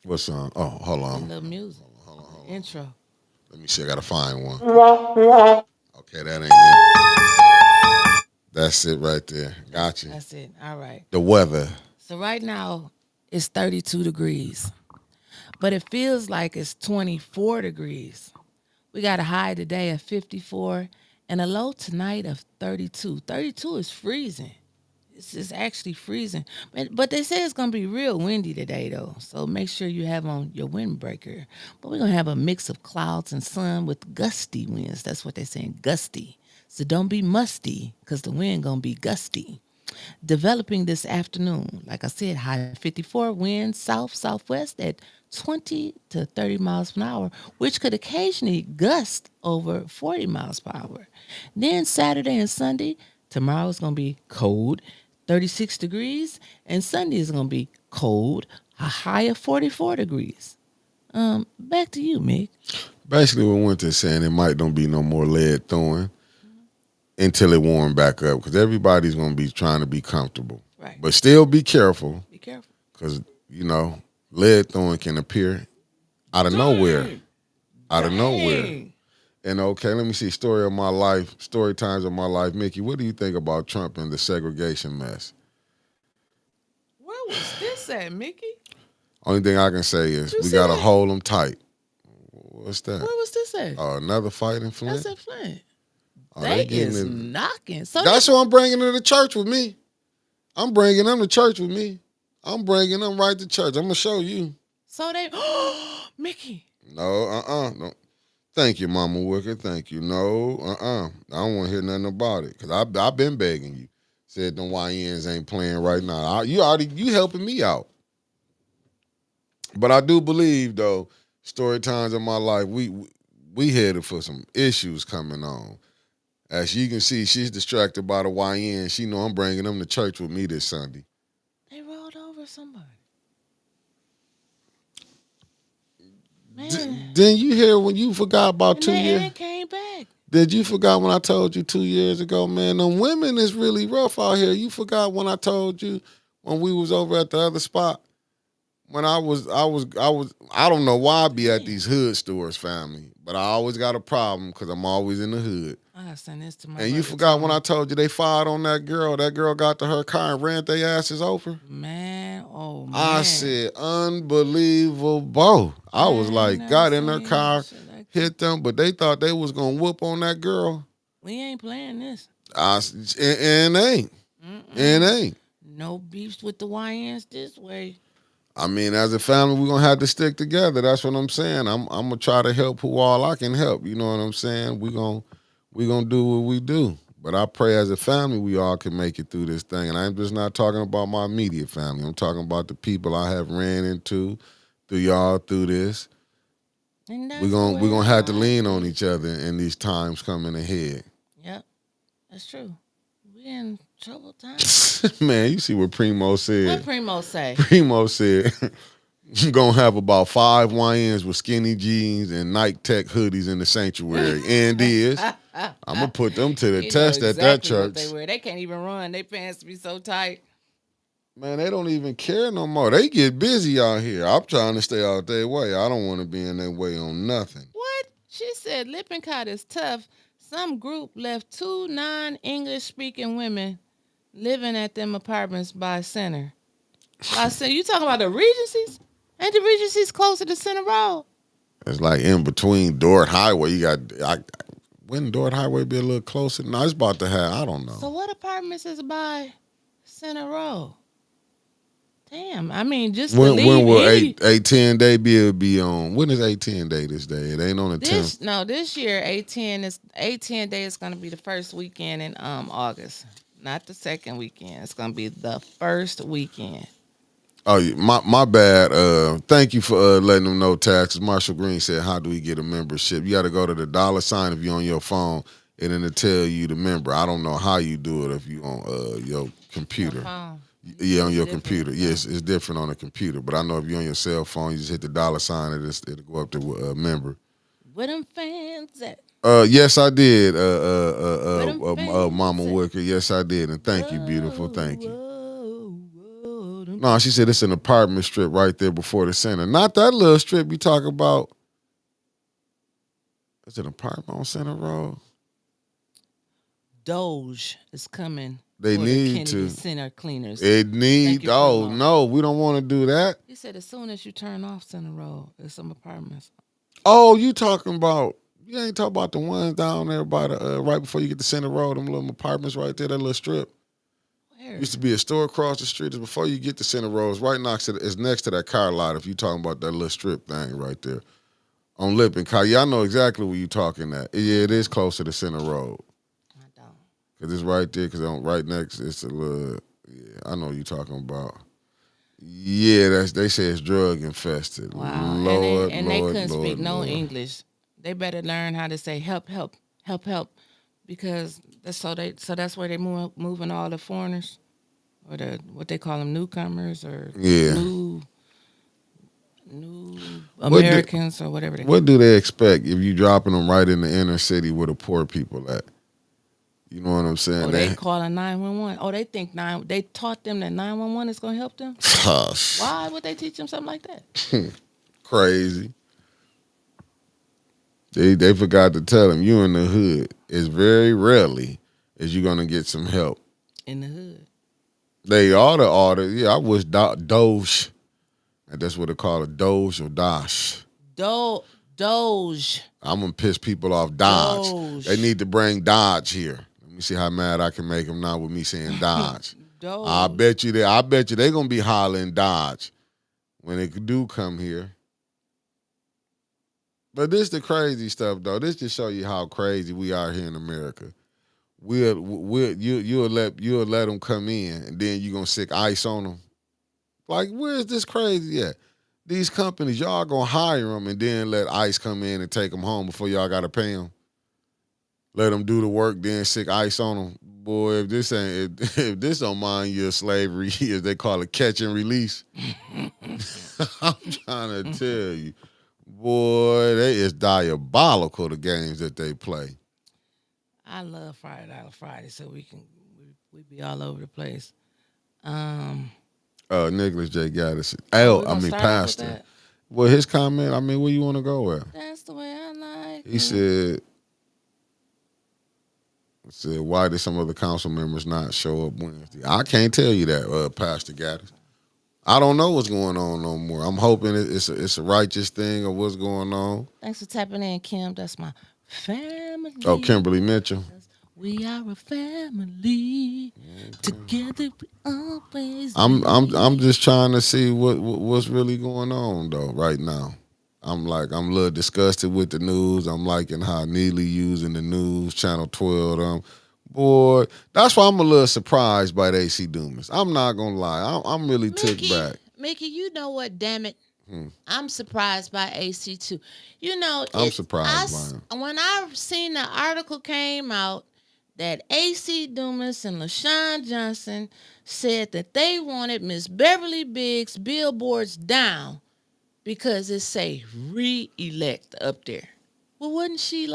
What song? Oh, hold The on. little music. Hold on. Intro. Let me see. I gotta find one. Okay, that ain't it. That's it right there. Got you. That's it. All right. The weather. So right now it's 32 degrees, but it feels like it's 24 degrees. We got a high today of 54 and a low tonight of 32. 32 is freezing. It's actually freezing. But they say it's going to be real windy today, though. So make sure you have on your windbreaker. But we're going to have a mix of clouds and sun with gusty winds. That's what they're saying, gusty. So don't be musty because the wind going to be gusty. Developing this afternoon, like I said, high 54, winds south-southwest at 20 to 30 miles per hour, which could occasionally gust over 40 miles per hour. Then Saturday and Sunday, tomorrow is going to be cold, 36 degrees, and Sunday is going to be cold, a high of 44 degrees. Back to you, Mick. Basically, what Winter's saying, it might don't be no more lead throwing until it warm back up because everybody's going to be trying to be comfortable. Right. But still be careful. Be careful. Because, lead throwing can appear out of nowhere. Out of nowhere. And okay, let me see. Story times of my life. Mickey, what do you think about Trump and the segregation mess? Where was this at, Mickey? Only thing I can say is we got to hold them tight. What's that? Where was this at? Another fight in Flint? That's at Flint. Oh, they is knocking. So that's what I'm bringing to the church with me. I'm bringing them to church with me. I'm bringing them right to church. I'm going to show you. So they, Mickey. No, no. Thank you, Mama Wicker. Thank you. No, I don't want to hear nothing about it because I've been begging you. Said them YNs ain't playing right now. You helping me out. But I do believe though, story times of my life, we headed for some issues coming on. As you can see, she's distracted by the YN. She know I'm bringing them to church with me this Sunday. They rolled over somebody. Man. Didn't you hear when you forgot about 2 years? And came back. Did you forgot when I told you 2 years ago, man? Them women is really rough out here. You forgot when I told you when we was over at the other spot? When I don't know why I be at these hood stores, family, but I always got a problem because I'm always in the hood. I gotta send this to my And you forgot when I told you they fired on that girl. That girl got to her car and ran their asses over. Man, oh man. I said, unbelievable. I was like, got in her car, hit them, but they thought they was going to whoop on that girl. We ain't playing this. And ain't. And ain't. No beefs with the YNs this way. I mean, as a family, we're going to have to stick together. That's what I'm saying. I'm going to try to help who all I can help. You know what I'm saying? We're going to do what we do. But I pray as a family we all can make it through this thing. And I'm just not talking about my immediate family. I'm talking about the people I have ran into through this. We're gonna have to lean on each other in these times coming ahead. Yep, that's true. We in trouble times. Man, you see what Primo said. What Primo say? Primo said you're gonna have about 5 YNs with skinny jeans and Nike Tech hoodies in the sanctuary. And I'm gonna put them to the test at that church. What they wear. They can't even run. Their pants be so tight. Man, they don't even care no more. They get busy out here. I'm trying to stay out their way. I don't want to be in their way on nothing. What? She said Lippincott is tough. Some group left 2 non-English speaking women living at them apartments by Center. You talking about the Regencies? Ain't the Regencies closer to Center Road? It's like in between Dordt Highway. Wouldn't Dordt Highway be a little closer? No, it's about to have, I don't know. So what apartments is by Center Road? Damn, I mean, just when will 810 day be on? When is 810 day this day? It ain't on the 10th. No, this year 810 day is going to be the first weekend in August, not the second weekend. It's going to be the first weekend. Oh, my bad. Thank you for letting them know taxes. Marshall Green said, "How do we get a membership? You got to go to the $ if you're on your phone. and then it tell you the member. I don't know how you do it if you on your computer. Your phone. Yeah, on your computer. Yes, it's different on a computer. But I know if you're on your cell phone, you just hit the $sign, it'll go up to member. Where them fans at? Yes, I did. Mama At? Wicker. Yes, I did. And thank you, beautiful. Thank you. Whoa, No, she said it's an apartment strip right there before the center. Not that little strip you talk about. It's an apartment on Center Road. Doge is coming. They for need the Kennedy to. Center cleaners. It need. Oh no, we don't want to do that. He said as soon as you turn off Center Road, there's some apartments. Oh, you talking about? You ain't talking about the ones down there by the right before you get to Center Road, them little apartments right there, that little strip. Where? Used to be a store across the street. It's before you get to Center Road. It's right next to it's next to that car lot. If you talking about that little strip thing right there on Lippin Car, yeah, I know exactly where you talking at. Yeah, it is closer to Center Road. I don't. Cause it's right there. Cause right next, it's a little. Yeah, I know what you talking about. Yeah, they say it's drug infested. Wow, Lord, and Lord, they couldn't Lord, speak no Lord. English. They better learn how to say help, help, help, help, because that's that's where they moving all the foreigners, or what they call them, newcomers, or new Americans, or whatever. What do they expect if you dropping them right in the inner city where the poor people at? You know what I'm saying? Oh, they calling 911. Oh, they think they taught them that 911 is going to help them. Why would they teach them something like that? Crazy. They forgot to tell them you in the hood. It's very rarely is you gonna get some help in the hood. They ought to order. Yeah, I wish Doge. And that's what they call it, Doge or Dosh. Doge. I'm gonna piss people off. Dodge. They need to bring Dodge here. Let me see how mad I can make them now with me saying Dodge. Doge. I bet you they gonna be hollering Dodge when they do come here. But this the crazy stuff though. This just show you how crazy we are here in America. You'll let them come in and then you gonna stick ice on them. Like, where's this crazy at? These companies, y'all gonna hire them and then let ICE come in and take them home before y'all gotta pay them. Let them do the work, then stick ice on them. Boy, if this don't mind your slavery, as they call it, catch and release. I'm trying to tell you, boy, they is diabolical, the games that they play. I love Friday, so we be all over the place. Nicholas J. Gaddis. Pastor. Well, his comment, where you want to go at? That's the way I like He said, why did some of the council members not show up Wednesday? I can't tell you that, Pastor Gaddis. I don't know what's going on no more. I'm hoping it's a righteous thing or what's going on. Thanks for tapping in, Kim. That's my family. Oh, Kimberly Mitchell. We are a family. Together we always. I'm just trying to see what's really going on though right now. I'm a little disgusted with the news. I'm liking how Neely using the news, Channel 12. Boy, that's why I'm a little surprised by the AC Dumas. I'm not gonna lie. I'm really ticked back. Mickey, you know what? Damn it. I'm surprised by AC too. You know, I'm surprised by him. When I seen the article came out that AC Dumas and LaShawn Johnson said that they wanted Miss Beverly Biggs' billboards down because it say re-elect up there. Well, wasn't she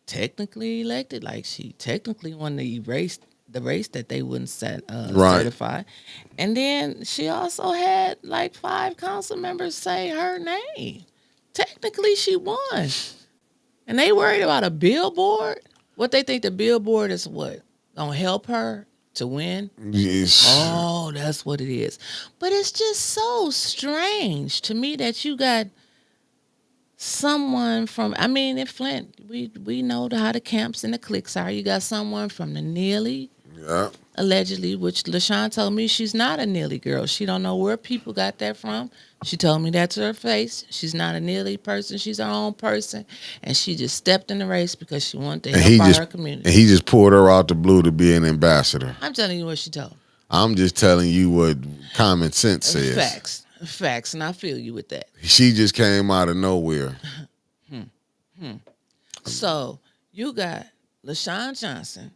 technically elected? She technically won the race that they wouldn't certify. And then she also had 5 council members say her name. Technically, she won. And they worried about a billboard? What they think the billboard is what? Gonna help her to win? Yes. Oh, that's what it is. But it's just so strange to me that you got someone from, in Flint, we know how the camps and the cliques are. You got someone from the Neely. Yeah. Allegedly, which LaShawn told me she's not a Neely girl. She don't know where people got that from. She told me that to her face. She's not a Neely person. She's her own person. And she just stepped in the race because she wanted to help out her community. And he just pulled her out the blue to be an ambassador. I'm telling you what she told me. I'm just telling you what common sense says. Facts, and I feel you with that. She just came out of nowhere. So, you got LaShawn Johnson,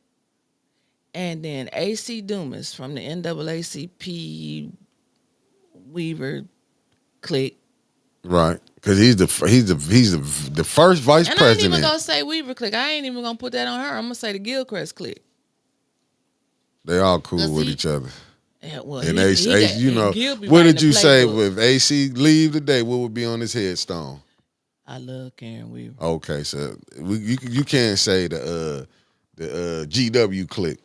and then AC Dumas from the NAACP Weaver clique. Right, because he's the first vice And president. I ain't even gonna say Weaver clique. I ain't even gonna put that on her. I'm gonna say the Gilchrist clique. They all cool with each other. Yeah, well, and AC, you know, what did you say if AC leave today? What would be on his headstone? I love Karen Weaver. Okay, so you can't say the GW clique.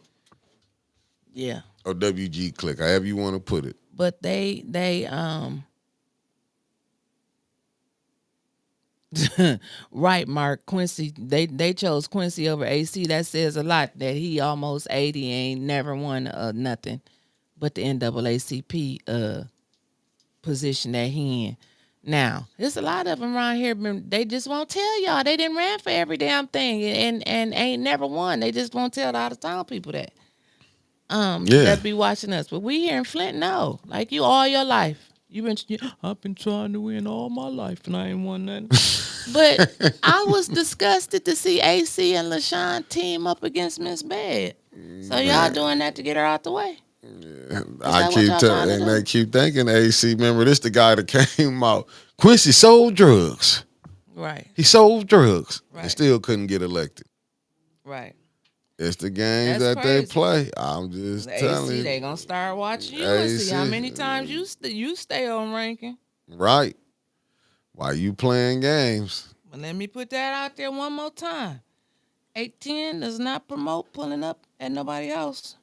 Yeah. Or WG clique, however you want to put it. But they right, Mark Quincy. They chose Quincy over AC. That says a lot. That he almost 80 ain't never won nothing, but the NAACP position that he in. Now, there's a lot of them around here. But they just won't tell y'all. They didn't ran for every damn thing and ain't never won. They just won't tell the out of town people that. That be watching us. But we here in Flint, no. Like you all your life. I've been trying to win all my life and I ain't won nothing. But I was disgusted to see AC and LaShawn team up against Miss Bad. So y'all doing that to get her out the way? Yeah. I keep telling, and they keep thinking AC. Remember, this the guy that came out. Quincy sold drugs. Right. He sold drugs and still couldn't get elected. Right. It's the games that they play. I'm just telling you. They gonna start watching you and see how many times you stay on ranking. Right. Why you playing games? But let me put that out there one more time. 810 does not promote pulling up at nobody else.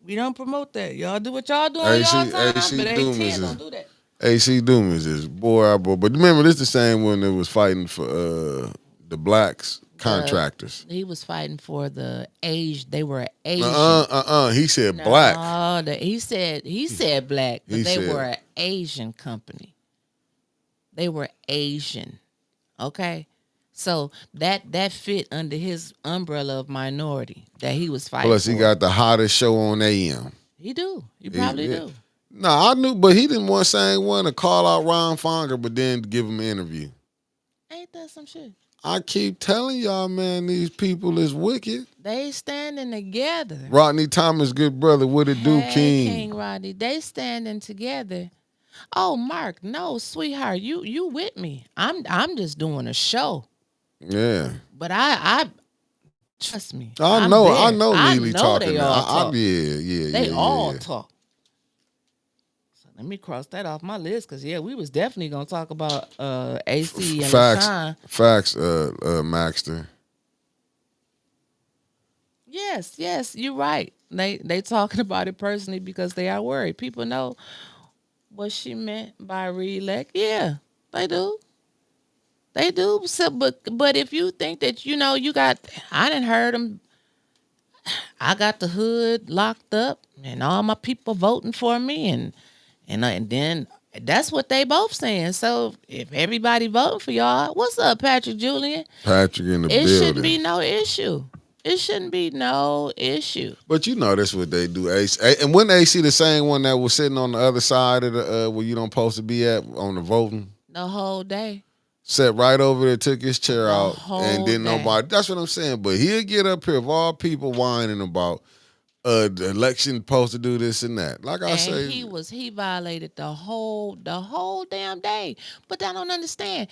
We don't promote that. Y'all do what y'all do on y'all time, but 810 don't do that. AC Dumas is boy. But remember, this the same one that was fighting for the blacks. Contractors. He was fighting for the age. They were Asian. He said black. He said black, but they were an Asian company. They were Asian. Okay, so that fit under his umbrella of minority that he was fighting. Plus, he got the hottest show on AM. He do. He probably do. No, I knew, but he didn't want to call out Ron Fonger, but then give him an interview. Ain't that some shit? I keep telling y'all, man, these people is wicked. They standing together. Rodney Thomas, good brother. What it do, King? King Rodney. They standing together. Oh, Mark, no, sweetheart, you with me. I'm just doing a show. Yeah. But I trust me. I know Neely talking. They all talk. They all talk. Let me cross that off my list because we was definitely gonna talk about AC and LaShawn. Facts, Maxter. Yes, you're right. They talking about it personally because they are worried. People know what she meant by reelect. Yeah, they do. They do. So, but if you think that you got, I didn't heard them. I got the hood locked up and all my people voting for me and then that's what they both saying. So if everybody voting for y'all, what's up, Patrick Julian? Patrick in the building. It shouldn't be no issue. It shouldn't be no issue. But you know that's what they do. AC, and when AC the same one that was sitting on the other side of the where you don't supposed to be at on the voting the whole day. Sat right over there, took his chair out, and didn't day. nobody. That's what I'm saying. But he'll get up here of all people whining about. The election supposed to do this and that. Like I say, he violated the whole damn day. But I don't understand.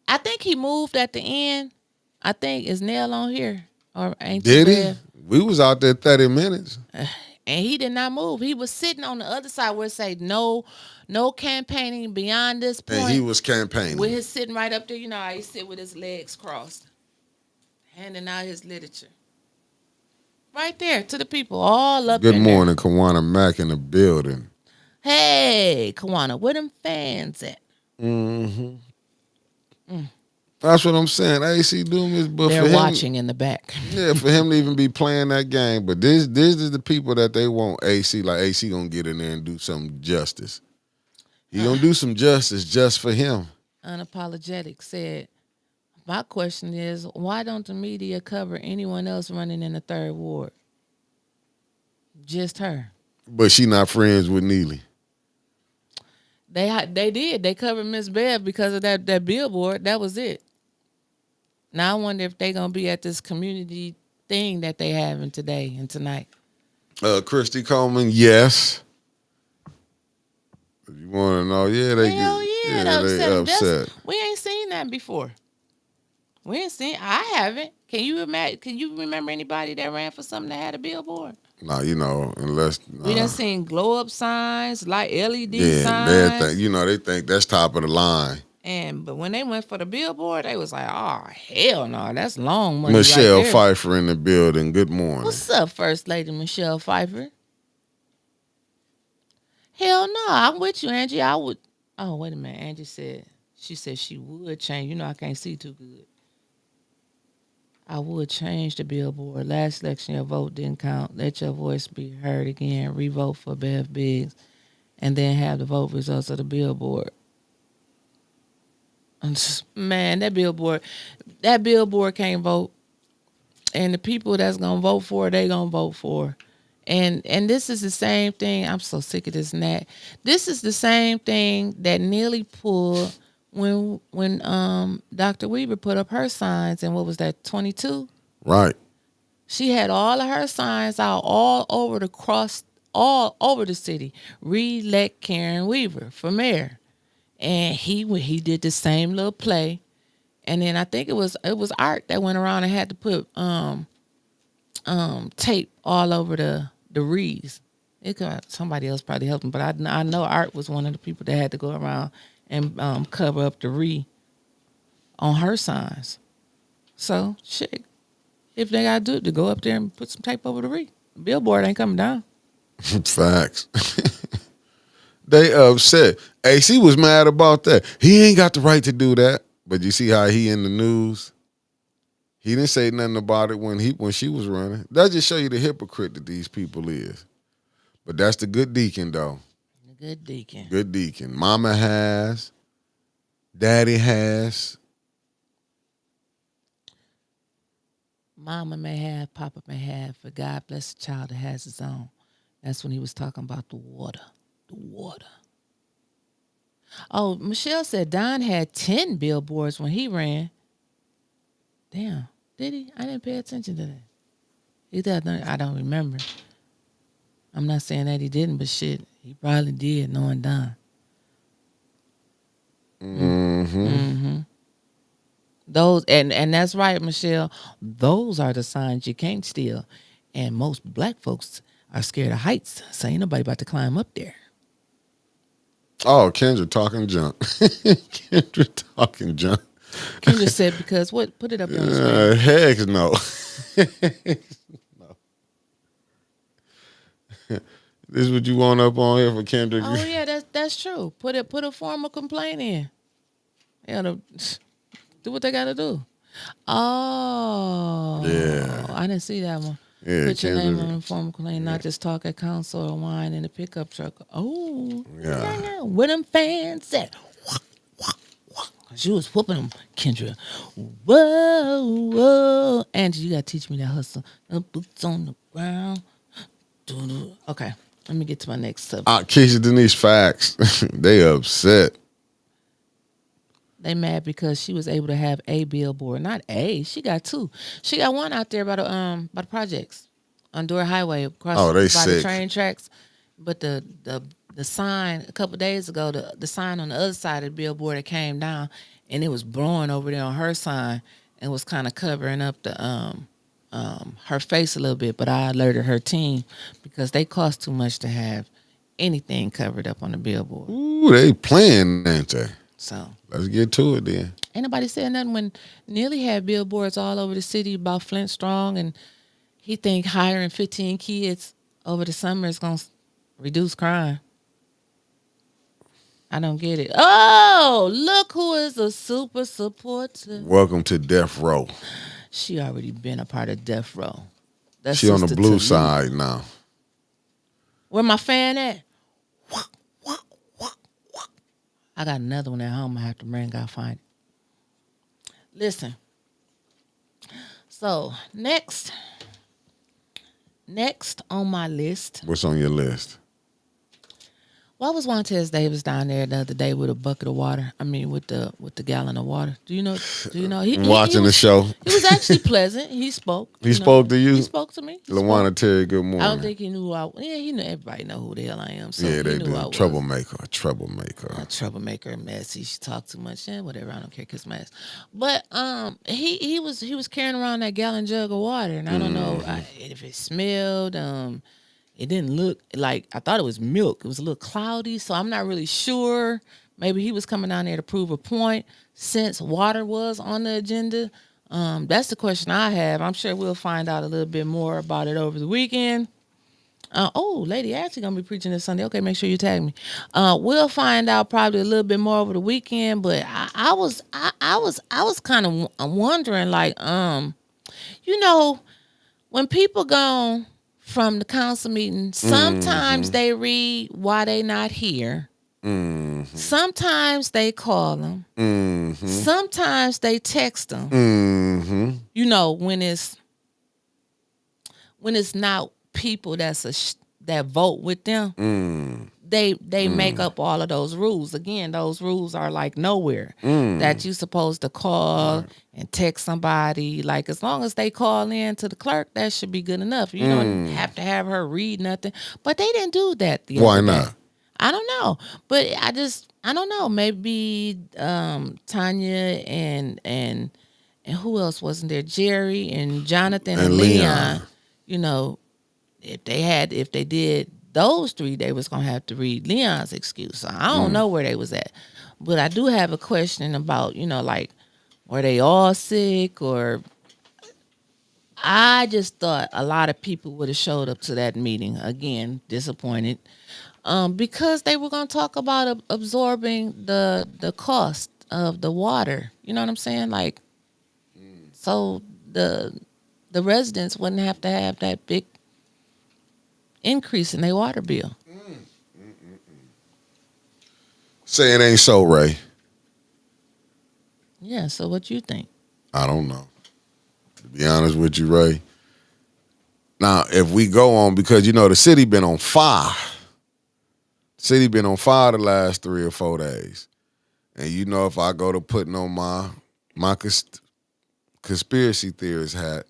I think he moved at the end. I think is Nell on here or ain't did he? We was out there 30 minutes, and he did not move. He was sitting on the other side where it say no campaigning beyond this point. And he was campaigning. With his sitting right up there. You know how he sit with his legs crossed, handing out his literature. Right there to the people, all up Good in morning, there. Kawana Mack in the building. Hey, Kawana, where them fans at? Mm-hmm. That's what I'm saying. AC Dumas, but they're watching in the back. Yeah, for him to even be playing that game. But this is the people that they want AC. Like AC gonna get in there and do some justice. He gonna do some justice just for him. Unapologetic said, my question is, why don't the media cover anyone else running in the third ward? Just her. But she not friends with Neely. They did. They covered Miss Bev because of that billboard. That was it. Now I wonder if they gonna be at this community thing that they having today and tonight. Christy Coleman, yes. If you want to know, yeah, they Hell get, yeah, it yeah, they upset. upset. We ain't seen that before. We ain't seen. I haven't. Can you imagine? Can you remember anybody that ran for something that had a billboard? Nah, unless We done seen glow up signs, like LED yeah, they think, signs, they think that's top of the line. but when they went for the billboard, they was like, "Oh hell no, that's long money right Michelle there." Pfeiffer in the building. Good morning. What's up, First Lady Michelle Pfeiffer? Hell no, I'm with you, Angie. I would. Oh wait a minute, Angie said she would change. You know I can't see too good. I would change the billboard. Last election, your vote didn't count. Let your voice be heard again. Revote for Bev Biggs, and then have the vote results of the billboard. Man, that billboard can't vote, and the people that's gonna vote for it, they gonna vote for. And this is the same thing. I'm so sick of this and that. This is the same thing that Neely pulled when Dr. Weaver put up her signs in what was that 22? Right. She had all of her signs out all over all over the city. Re-elect Karen Weaver for mayor, and he did the same little play. And then I think it was Art that went around and had to put tape all over the wreaths. Somebody else probably helped him, but I know Art was one of the people that had to go around and cover up the wreath on her signs. So shit, if they gotta do it, to go up there and put some tape over the wreath. The billboard ain't coming down. Facts. They upset. AC was mad about that. He ain't got the right to do that. But you see how he in the news? He didn't say nothing about it when she was running. That just show you the hypocrite that these people is. But that's the good deacon though. The good deacon. Good deacon. Mama has. Daddy has. Mama may have, Papa may have, but God bless the child that has his own. That's when he was talking about the water. The water. Oh, Michelle said Don had 10 billboards when he ran. Damn, did he? I didn't pay attention to that. Either I don't remember. I'm not saying that he didn't, but shit, he probably did, knowing Don. Mm-hmm. Those and that's right, Michelle. Those are the signs you can't steal. And most black folks are scared of heights, so ain't nobody about to climb up there. Oh, Kendra talking junk. Kendra talking junk. Kendra said because what? Put it up on the screen. Heck no. No. This is what you want up on here for Kendra? Oh yeah, that's true. Put a formal complaint in. You gotta do what they gotta do. Oh Yeah. I didn't see that one. Yeah, Put your name Kendra. on the formal complaint, not just talk at council or wine in a pickup truck. Oh Yeah. where them fans at? Cause you was whooping them, Kendra. Whoa, whoa. Angie, you gotta teach me that hustle. Boots on the ground. Okay, let me get to my next subject. Keisha Denise facts. They upset. They mad because she was able to have a billboard, not a. She got two. She got one out there by the projects on Door Highway across Oh, they by sick. the train tracks. But the sign a couple of days ago, the sign on the other side of the billboard that came down, and it was blowing over there on her sign and was kind of covering up the her face a little bit. But I alerted her team because they cost too much to have anything covered up on the billboard. Ooh, they playing, ain't they? So let's get to it then. Ain't nobody said nothing when Neely had billboards all over the city about Flint Strong, and he think hiring 15 kids over the summer is going to reduce crime. I don't get it. Oh, look who is a super supporter. Welcome to Death Row. She already been a part of Death Row. That's she on the blue Tallulah. side now. Where my fan at? I got another one at home I have to bring. I'll find it. Listen. So, next on my list. What's on your list? Why was Montez Davis down there the other day with a bucket of water? I mean, with the gallon of water. Do you know? Do you know? He Watching the was show. he was actually pleasant. He spoke. He spoke to He you? spoke to me. He spoke. LaWanna Terry, good I don't morning. think he knew who I. Yeah, he knew. Everybody know who the hell I am. So Yeah, he they knew who I do. was. Troublemaker. Troublemaker. A troublemaker, messy. She talked too much. Yeah, whatever. I don't care. Kiss my ass. But he was carrying around that gallon jug of water, and I don't know if it smelled. It didn't look like, I thought it was milk. It was a little cloudy, so I'm not really sure. Maybe he was coming down there to prove a point since water was on the agenda. That's the question I have. I'm sure we'll find out a little bit more about it over the weekend. Lady actually gonna be preaching this Sunday. Okay, make sure you tag me. We'll find out probably a little bit more over the weekend. But I was kind of wondering, like, when people go from the council meeting, sometimes they read why they not here. Sometimes they call them. Sometimes they text them. When it's not people that vote with them, they make up all of those rules. Again, those rules are like nowhere that you supposed to call and text somebody. Like, as long as they call in to the clerk, that should be good enough. You don't have to have her read nothing. But they didn't do that the Why other day. not? I don't know, but I don't know. Maybe Tanya and who else wasn't there? Jerry and Jonathan and Leon. You know, if they did those three, they was gonna have to read Leon's excuse. So I don't know where they was at, but I do have a question about, like, were they all sick, or I just thought a lot of people would have showed up to that meeting. Again, disappointed, because they were gonna talk about absorbing the cost of the water. You know what I'm saying? Like, so the residents wouldn't have to have that big increase in their water bill. Say it ain't so, Ray. Yeah, so what you think? I don't know. To be honest with you, Ray. Now, if we go on, because the city been on fire. City been on fire the last 3 or 4 days. And if I go to putting on my conspiracy theorist hat.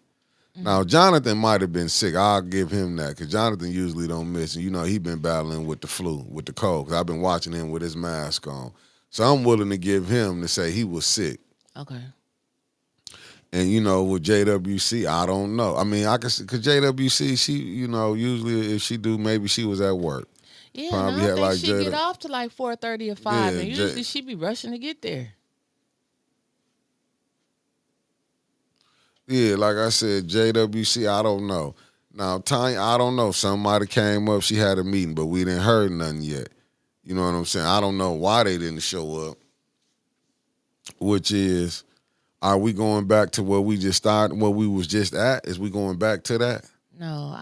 Now, Jonathan might have been sick. I'll give him that, because Jonathan usually don't miss. And he been battling with the flu, with the cold, because I've been watching him with his mask on. So I'm willing to give him to say he was sick. Okay. And, with JWC, I don't know. I mean, I can, because JWC, she, usually if she do, maybe she was at work. Yeah, probably I don't think she get off to like 4:30 or 5, and usually she be rushing to get there. Yeah, like I said, JWC, I don't know. Now, Tanya, I don't know. Somebody came up, she had a meeting, but we didn't heard nothing yet. You know what I'm saying? I don't know why they didn't show up, which is, are we going back to where we just started, where we was just at? Is we going back to that? No,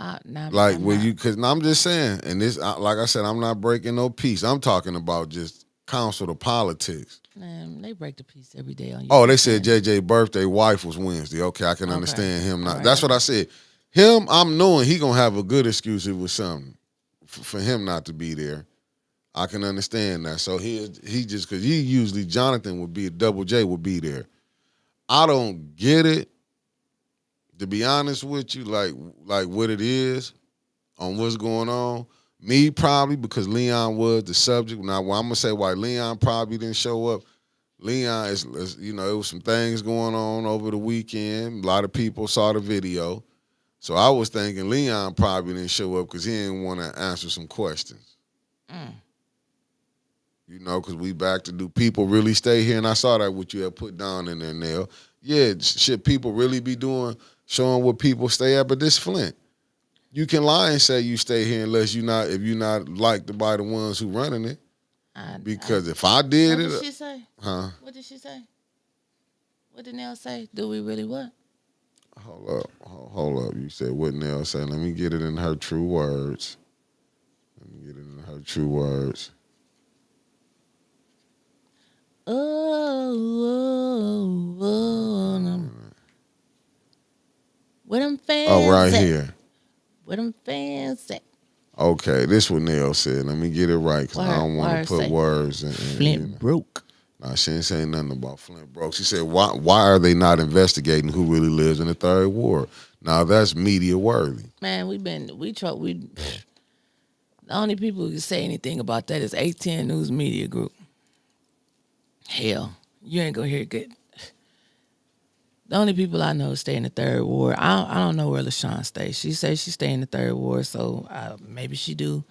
like, where you, because I'm just saying, and this, like I said, I'm not breaking no peace. I'm talking about just council to politics. Man, they break the peace every day on you. Oh, they said JJ birthday wife was Wednesday. Okay, I can understand him not. Right, that's what I said. Him, I'm knowing he gonna have a good excuse if it was something for him not to be there. I can understand that. So he just, because he usually, Jonathan would be, Double J would be there. I don't get it, to be honest with you, like what it is on what's going on. Me, probably because Leon was the subject. Now, I'm gonna say why Leon probably didn't show up. Leon is, it was some things going on over the weekend. A lot of people saw the video. So I was thinking Leon probably didn't show up because he didn't want to answer some questions. Because we back to, do people really stay here? And I saw that what you had put down in there, Nell. Yeah, should people really be showing what people stay at? But this Flint, you can lie and say you stay here unless if you're not liked by the ones who running it. Because if I did it. What did she say? Huh? What did she say? What did Nell say? Do we really what? Hold up. You said what Nell said. Let me get it in her true words. Where them fans right at? here. Where them fans at? Okay, this what Neil said. Let me get it right because I don't want Why to put say words in. Flint broke? Nah, she ain't saying nothing about Flint broke. She said, why are they not investigating who really lives in the third ward? Now that's media worthy. Man, the only people who can say anything about that is 810 News Media Group. Hell, you ain't gonna hear good. The only people I know stay in the third ward. I don't know where LaShawn stays. She says she stay in the third ward, so maybe she do.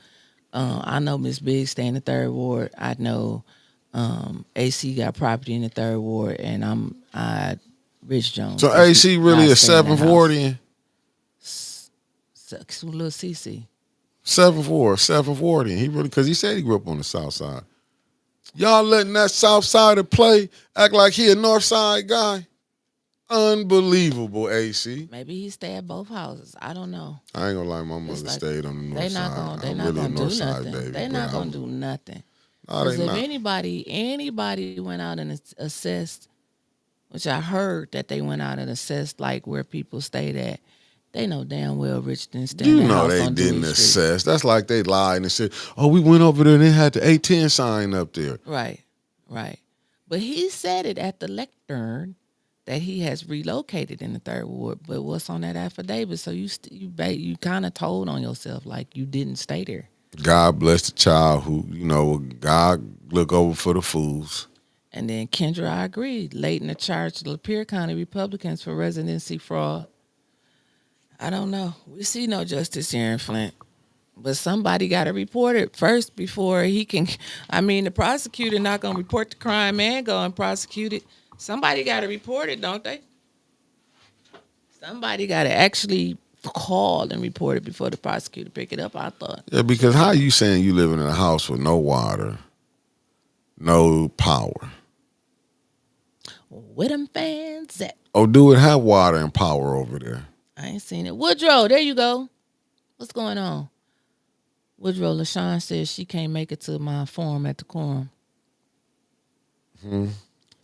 I know Miss Big stay in the third ward. I know AC got property in the third ward, and Rich Jones. So AC really a 740? Little CC. 740. He really, because he said he grew up on the south side. Y'all letting that south sider play act like he a north side guy? Unbelievable, AC. Maybe he stay at both houses. I don't know. I ain't gonna lie, my mother stayed on the north side. They're not gonna do nothing. They're not gonna do nothing. Because if anybody went out and assessed, which I heard that they went out and assessed like where people stayed at, they know damn well Rich didn't stay in the house they on didn't Dewey assess. That's like they lied and said, "Oh, we went over there and they had the 810 sign up there." Right. But he said it at the lectern that he has relocated in the third ward. But what's on that affidavit? So you kind of told on yourself like you didn't stay there. God bless the child who, God look over for the fools. And then Kendra, I agree. Late in the charge to Lapeer County Republicans for residency fraud. I don't know. We see no justice here in Flint. But somebody got to report it first before he can. I mean, the prosecutor not going to report the crime and go and prosecute it. Somebody got to report it, don't they? Somebody got to actually call and report it before the prosecutor pick it up, I thought. Yeah, because how you saying you living in a house with no water, no power? Where them fans at? Oh, do it have water and power over there? I ain't seen it. Woodrow, there you go. What's going on? Woodrow, LaShawn says she can't make it to my forum at the quorum.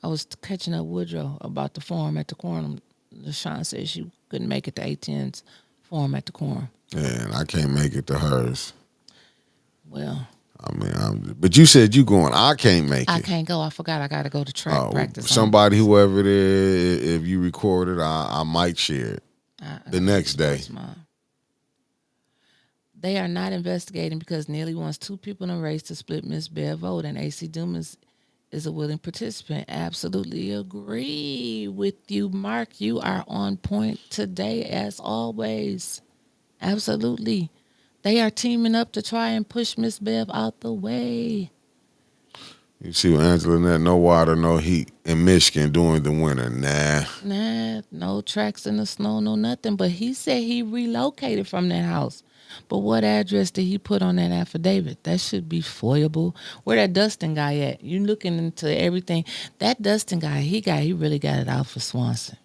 I was catching up Woodrow about the forum at the quorum. LaShawn said she couldn't make it to 810's forum at the quorum. Yeah, and I can't make it to hers. Well, I mean, but you said you going. I can't make it. I can't go. I forgot. I got to go to track practice. Somebody, whoever it is, if you record it, I might share it the next day. They are not investigating because Neely wants two people in a race to split Miss Bev vote, and AC Dumas is a willing participant. Absolutely agree with you, Mark. You are on point today, as always. Absolutely. They are teaming up to try and push Miss Bev out the way. You see what Angela, no water, no heat in Michigan during the winter. Nah, no tracks in the snow, no nothing. But he said he relocated from that house. But what address did he put on that affidavit? That should be foilable. Where that Dustin guy at? You looking into everything. That Dustin guy, he really got it out for Swanson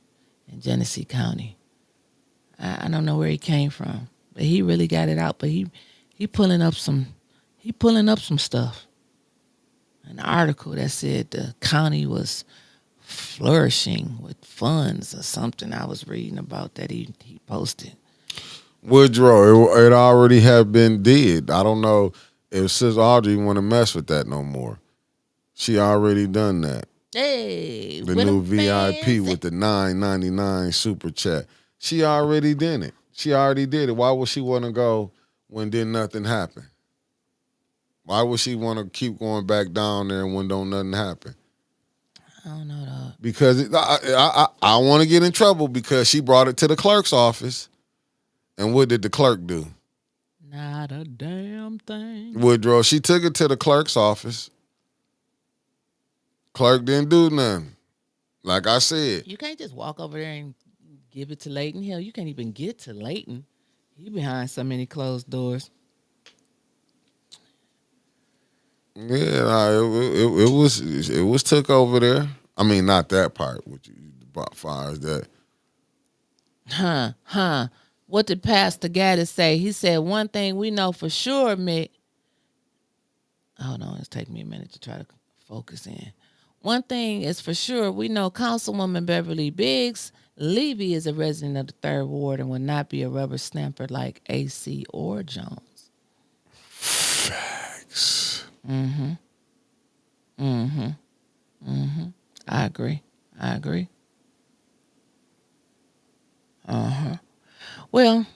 in Genesee County. I don't know where he came from, but he really got it out. But he pulling up some stuff. An article that said the county was flourishing with funds or something I was reading about that he posted. Woodrow, it already have been did. I don't know if Sis Audrey want to mess with that no more. She already done that. Hey, the new VIP with the $9.99 super chat. She already did it. She already did it. Why would she want to go when didn't nothing happen? Why would she want to keep going back down there when don't nothing happen? I don't know though. Because I want to get in trouble because she brought it to the clerk's office. And what did the clerk do? Not a damn thing. Woodrow, she took it to the clerk's office. Clerk didn't do nothing. Like I said. You can't just walk over there and give it to Layton. Hell, you can't even get to Layton. He behind so many closed doors. Yeah, it was took over there. I mean, not that part, which as far as that. What did Pastor Gaddis say? He said, one thing we know for sure, Mick. Hold on, it's taking me a minute to try to focus in. One thing is for sure, we know Councilwoman Beverly Biggs Levy is a resident of the third ward and will not be a rubber stamper like AC or Jones. Facts. Mm-hmm. Mm-hmm. Mm-hmm. I agree. Uh-huh. Well,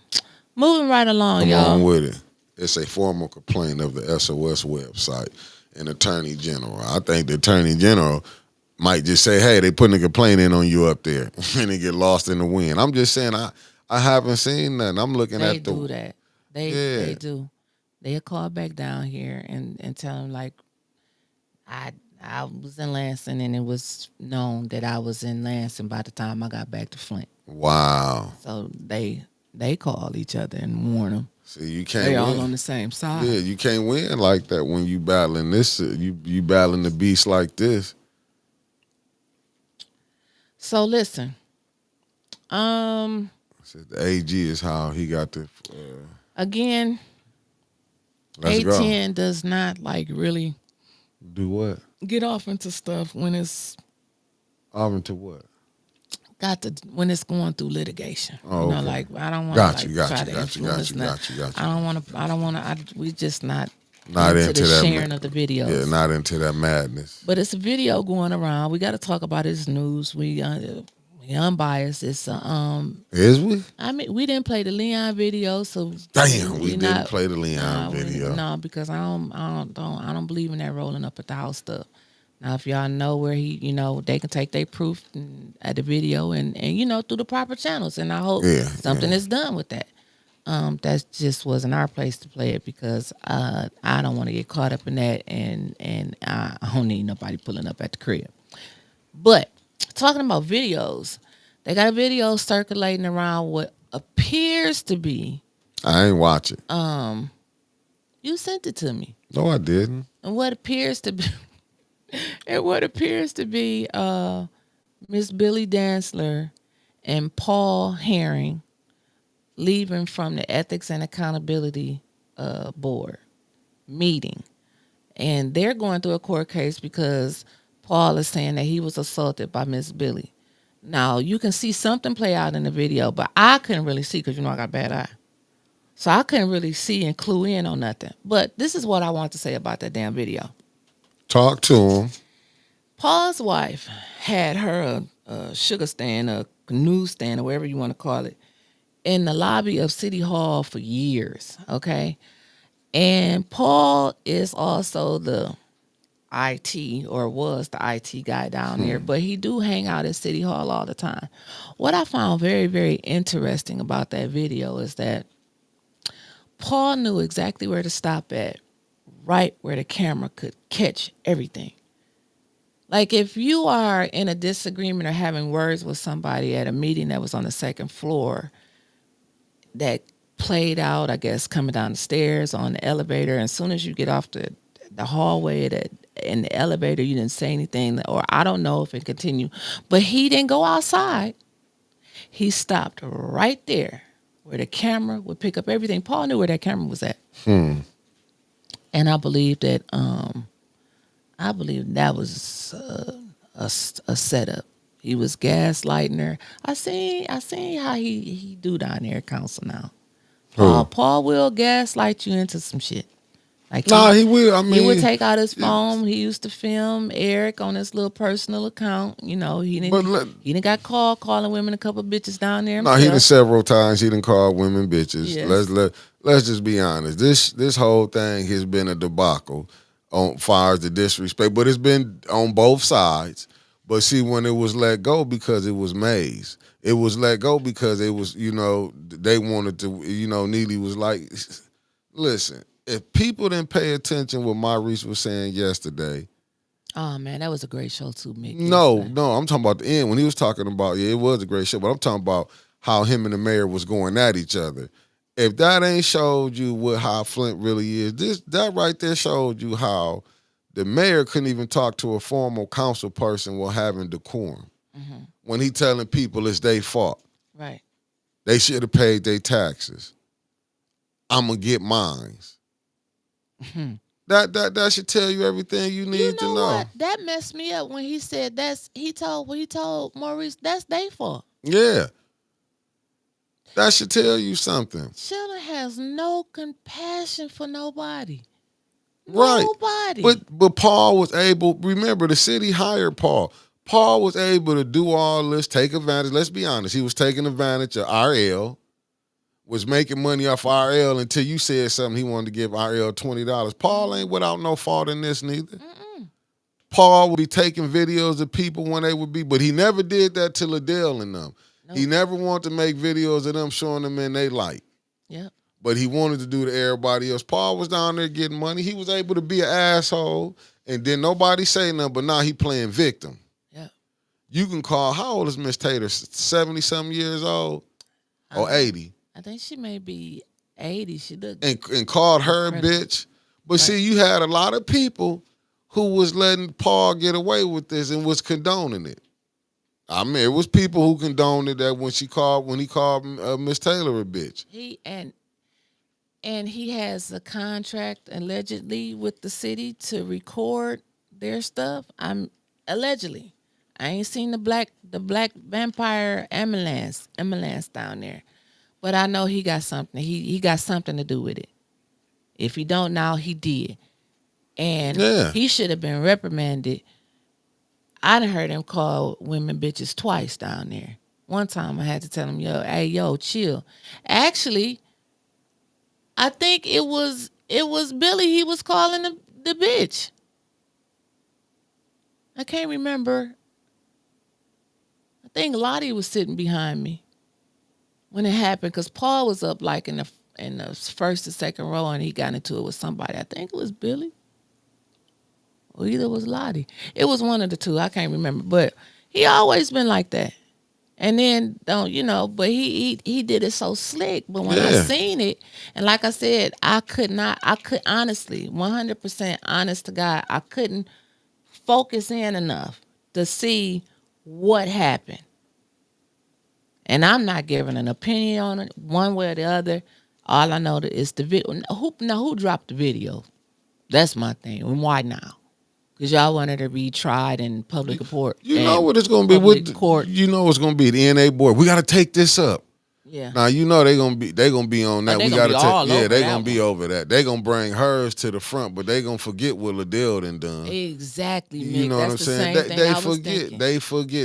moving right along, Come y'all. on with it. It's a formal complaint of the SOS website and Attorney General. I think the Attorney General might just say, hey, they putting a complaint in on you up there and it get lost in the wind. I'm just saying I haven't seen nothing. I'm looking They at the do that. They yeah. do. They'll call back down here and tell them like I I was in Lansing and it was known that I was in Lansing by the time I got back to Flint. Wow. So they call each other and warn them. See, you They can't all win. on the same Yeah, side. you can't win like that when you battling this. You battling the beast like this. So listen, um, Said the AG is how he got the. again, Let's go. A10 does not like really Do what? get off into stuff when it's Off into what? when it's going through litigation. Oh, okay. Like I don't want to Got like you. Got try you. to Got you. influence Got you. nothing. Got you. Got you. I don't want to. We just not Not into into the that. sharing of the videos. Yeah, not into that madness. But it's a video going around. We got to talk about this news. We unbiased. It's Is we? I mean, we didn't play the Leon video, so Damn, we didn't not play the Leon video. No, because I don't believe in that rolling up at the house stuff. Now, if y'all know where they can take their proof at the video and through the proper channels, and I hope something is done with that. That just wasn't our place to play it because I don't want to get caught up in that, and I don't need nobody pulling up at the crib. But talking about videos, they got a video circulating around what appears to be. I ain't watch it. You sent it to me. No, I didn't. And what appears to be, Miss Billy Dantzler and Paul Herring leaving from the Ethics and Accountability Board meeting. And they're going through a court case because Paul is saying that he was assaulted by Miss Billy. Now, you can see something play out in the video, but I couldn't really see because, I got bad eye. So I couldn't really see and clue in on nothing. But this is what I want to say about that damn video. Talk to him. Paul's wife had her a sugar stand, a news stand, or whatever you want to call it, in the lobby of City Hall for years, okay? And Paul is also the IT, or was the IT guy down there, but he do hang out at City Hall all the time. What I found very, very interesting about that video is that Paul knew exactly where to stop at, right where the camera could catch everything. Like if you are in a disagreement or having words with somebody at a meeting that was on the second floor that played out, I guess, coming down the stairs on the elevator, and as soon as you get off the hallway in the elevator, you didn't say anything, or I don't know if it continued, but he didn't go outside. He stopped right there where the camera would pick up everything. Paul knew where that camera was at. And I believe that was a setup. He was gaslighting her. I seen how he do down there at council now. Paul will gaslight you into some shit. Like he will. I mean, he would take out his phone. He used to film Eric on his little personal account. He didn't got called calling women a couple of bitches down there himself. No, he done several times. He done called women bitches. Yes. Let's just be honest. This whole thing has been a debacle on far as the disrespect, but it's been on both sides. But see, when it was let go because it was Maze, it was let go because it was they wanted to Neely was like, listen. If people didn't pay attention what Maurice was saying yesterday. Oh man, that was a great show too, Mick. No, I'm talking about the end when he was talking about, it was a great show, but I'm talking about how him and the mayor was going at each other. If that ain't showed you how Flint really is, that right there showed you how the mayor couldn't even talk to a formal council person while having decorum. Mm-hmm. When he telling people it's their fault. Right. They should have paid their taxes. I'm going to get mines. Mm-hmm. That should tell you everything you need to know. What? That messed me up when he said he told Maurice that's their fault. Yeah. That should tell you something. Sheldon has no compassion for nobody. Right. Nobody. But Paul was able, remember, the city hired Paul. Paul was able to do all this, take advantage. Let's be honest. He was taking advantage of RL, was making money off RL until you said something he wanted to give RL $20. Paul ain't without no fault in this neither. Mm-mm. Paul would be taking videos of people when they would be, but he never did that to Liddell and them. Nope. He never wanted to make videos of them showing them in their light. Yep. But he wanted to do to everybody else. Paul was down there getting money. He was able to be an asshole, and then nobody say nothing, but now he playing victim. Yep. You can call, how old is Miss Tater? 70-something years old? Or 80? I think she may be 80. She looked and called her a bitch. But right. See, you had a lot of people who was letting Paul get away with this and was condoning it. I mean, it was people who condoned it that when he called Miss Taylor a bitch. And he has a contract allegedly with the city to record their stuff. Allegedly. I ain't seen the black vampire ambulance down there. But I know he got something. He got something to do with it. If he don't now, he did. And he should have been reprimanded. I done heard him call women bitches twice down there. One time I had to tell him, yo, chill. Actually, I think it was Billy he was calling the bitch. I can't remember. I think Lottie was sitting behind me when it happened because Paul was up like in the first or second row and he got into it with somebody. I think it was Billy. Or either it was Lottie. It was one of the two. I can't remember. But he always been like that. And then, but he did it so slick. But when I seen it, and like I said, I could honestly, 100% honest to God, I couldn't focus in enough to see what happened. And I'm not giving an opinion on it one way or the other. All I know is the video. Who dropped the video? That's my thing. And why now? Because y'all wanted to be tried in public court. You know what it's going to be with court. You know what's going to be the NA board. We got to take this up. Yeah. Now you know they're gonna be on that. We got to take. Yeah, they're gonna be over that. They're gonna bring hers to the front, but they're gonna forget what Liddell done. Exactly. Mick. You know what I'm saying?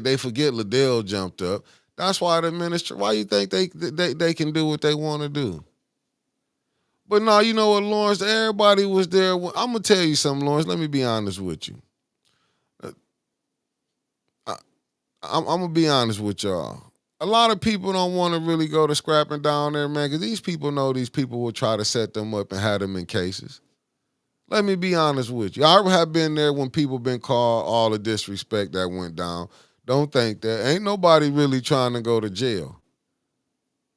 They forget Liddell jumped up. That's why the minister. Why you think they can do what they want to do? But no, you know what, Lawrence? Everybody was there. I'm gonna tell you something, Lawrence. Let me be honest with you. I'm gonna be honest with y'all. A lot of people don't want to really go to scrapping down there, man, because these people know these people will try to set them up and have them in cases. Let me be honest with you. I have been there when people been called all the disrespect that went down. Don't think that. Ain't nobody really trying to go to jail.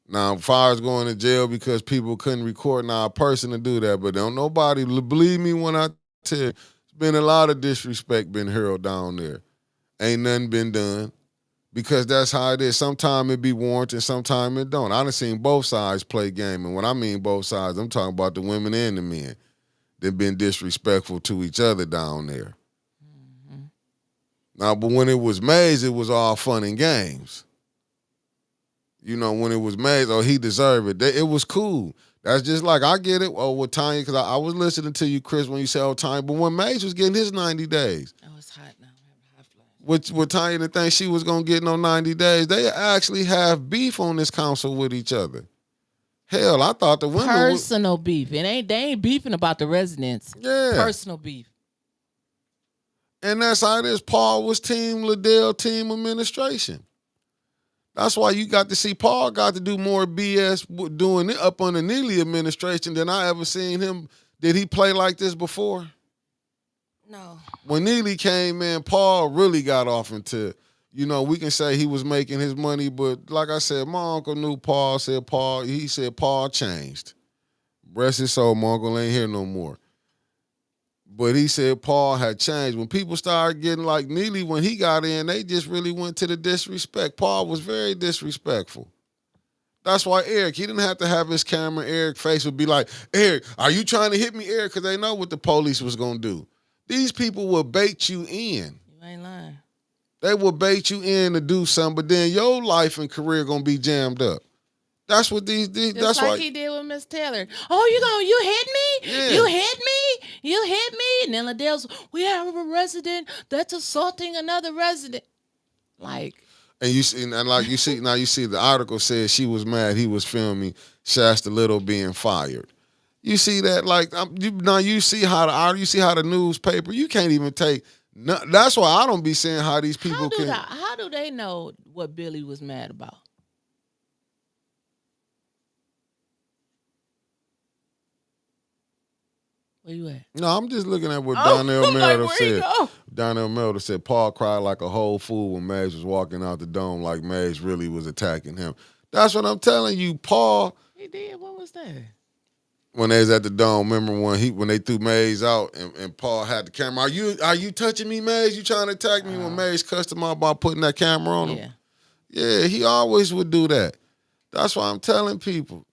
Now, as far as going to jail because people couldn't record, now a person to do that, but don't nobody, believe me when I tell you, there's been a lot of disrespect been hurled down there. Ain't nothing been done. Because that's how it is. Sometimes it be warranted, sometimes it don't. I done seen both sides play game. And when I mean both sides, I'm talking about the women and the men. They've been disrespectful to each other down there. Mm-hmm. Now, but when it was Mays, it was all fun and games. You know, when it was Mays, he deserved it. It was cool. That's just like, I get it. With Tanya, because I was listening to you, Chris, when you said, Tanya, but when Mays was getting his 90 days. Oh, it's hot now. With Tanya to think she was going to get no 90 days. They actually have beef on this council with each other. Hell, I thought the women... Personal beef. They ain't beefing about the residents. Yeah. Personal beef. And that's how it is. Paul was team Liddell, team administration. That's why you got to see Paul got to do more BS doing it up on the Neely administration than I ever seen him. Did he play like this before? No. When Neely came in, Paul really got off into, we can say he was making his money, but like I said, my uncle knew Paul, he said Paul changed. Rest his soul, my uncle ain't here no more. But he said Paul had changed. When people started getting like Neely, when he got in, they just really went to the disrespect. Paul was very disrespectful. That's why Eric, he didn't have to have his camera. Eric's face would be like, Eric, are you trying to hit me, Eric? Because they know what the police was going to do. These people will bait you in. You ain't lying. They will bait you in to do something, but then your life and career going to be jammed up. That's what these Just that's like why he did with Miss Taylor. Oh, you hit me? Yeah. You hit me? You hit me, and then Liddell's, we have a resident that's assaulting another resident. Like, and you see, and like you see now, you see the article says she was mad he was filming Shasta Little being fired. You see that, like, now you see how the newspaper, you can't even take. No, that's why I don't be saying how these people how do they know what Billy was mad about? Where you at? No, I'm just looking at what Donnell Meredith said. Go? Donnell Meredith said Paul cried like a whole fool when Mags was walking out the dome, like Mags really was attacking him. That's what I'm telling you, Paul. He did. What was that? When they was at the dome, remember when they threw Mags out and Paul had the camera. Are you touching me, Mags? You trying to attack me? When Mags cussed him out by putting that camera on him. Yeah, he always would do that. That's why I'm telling people.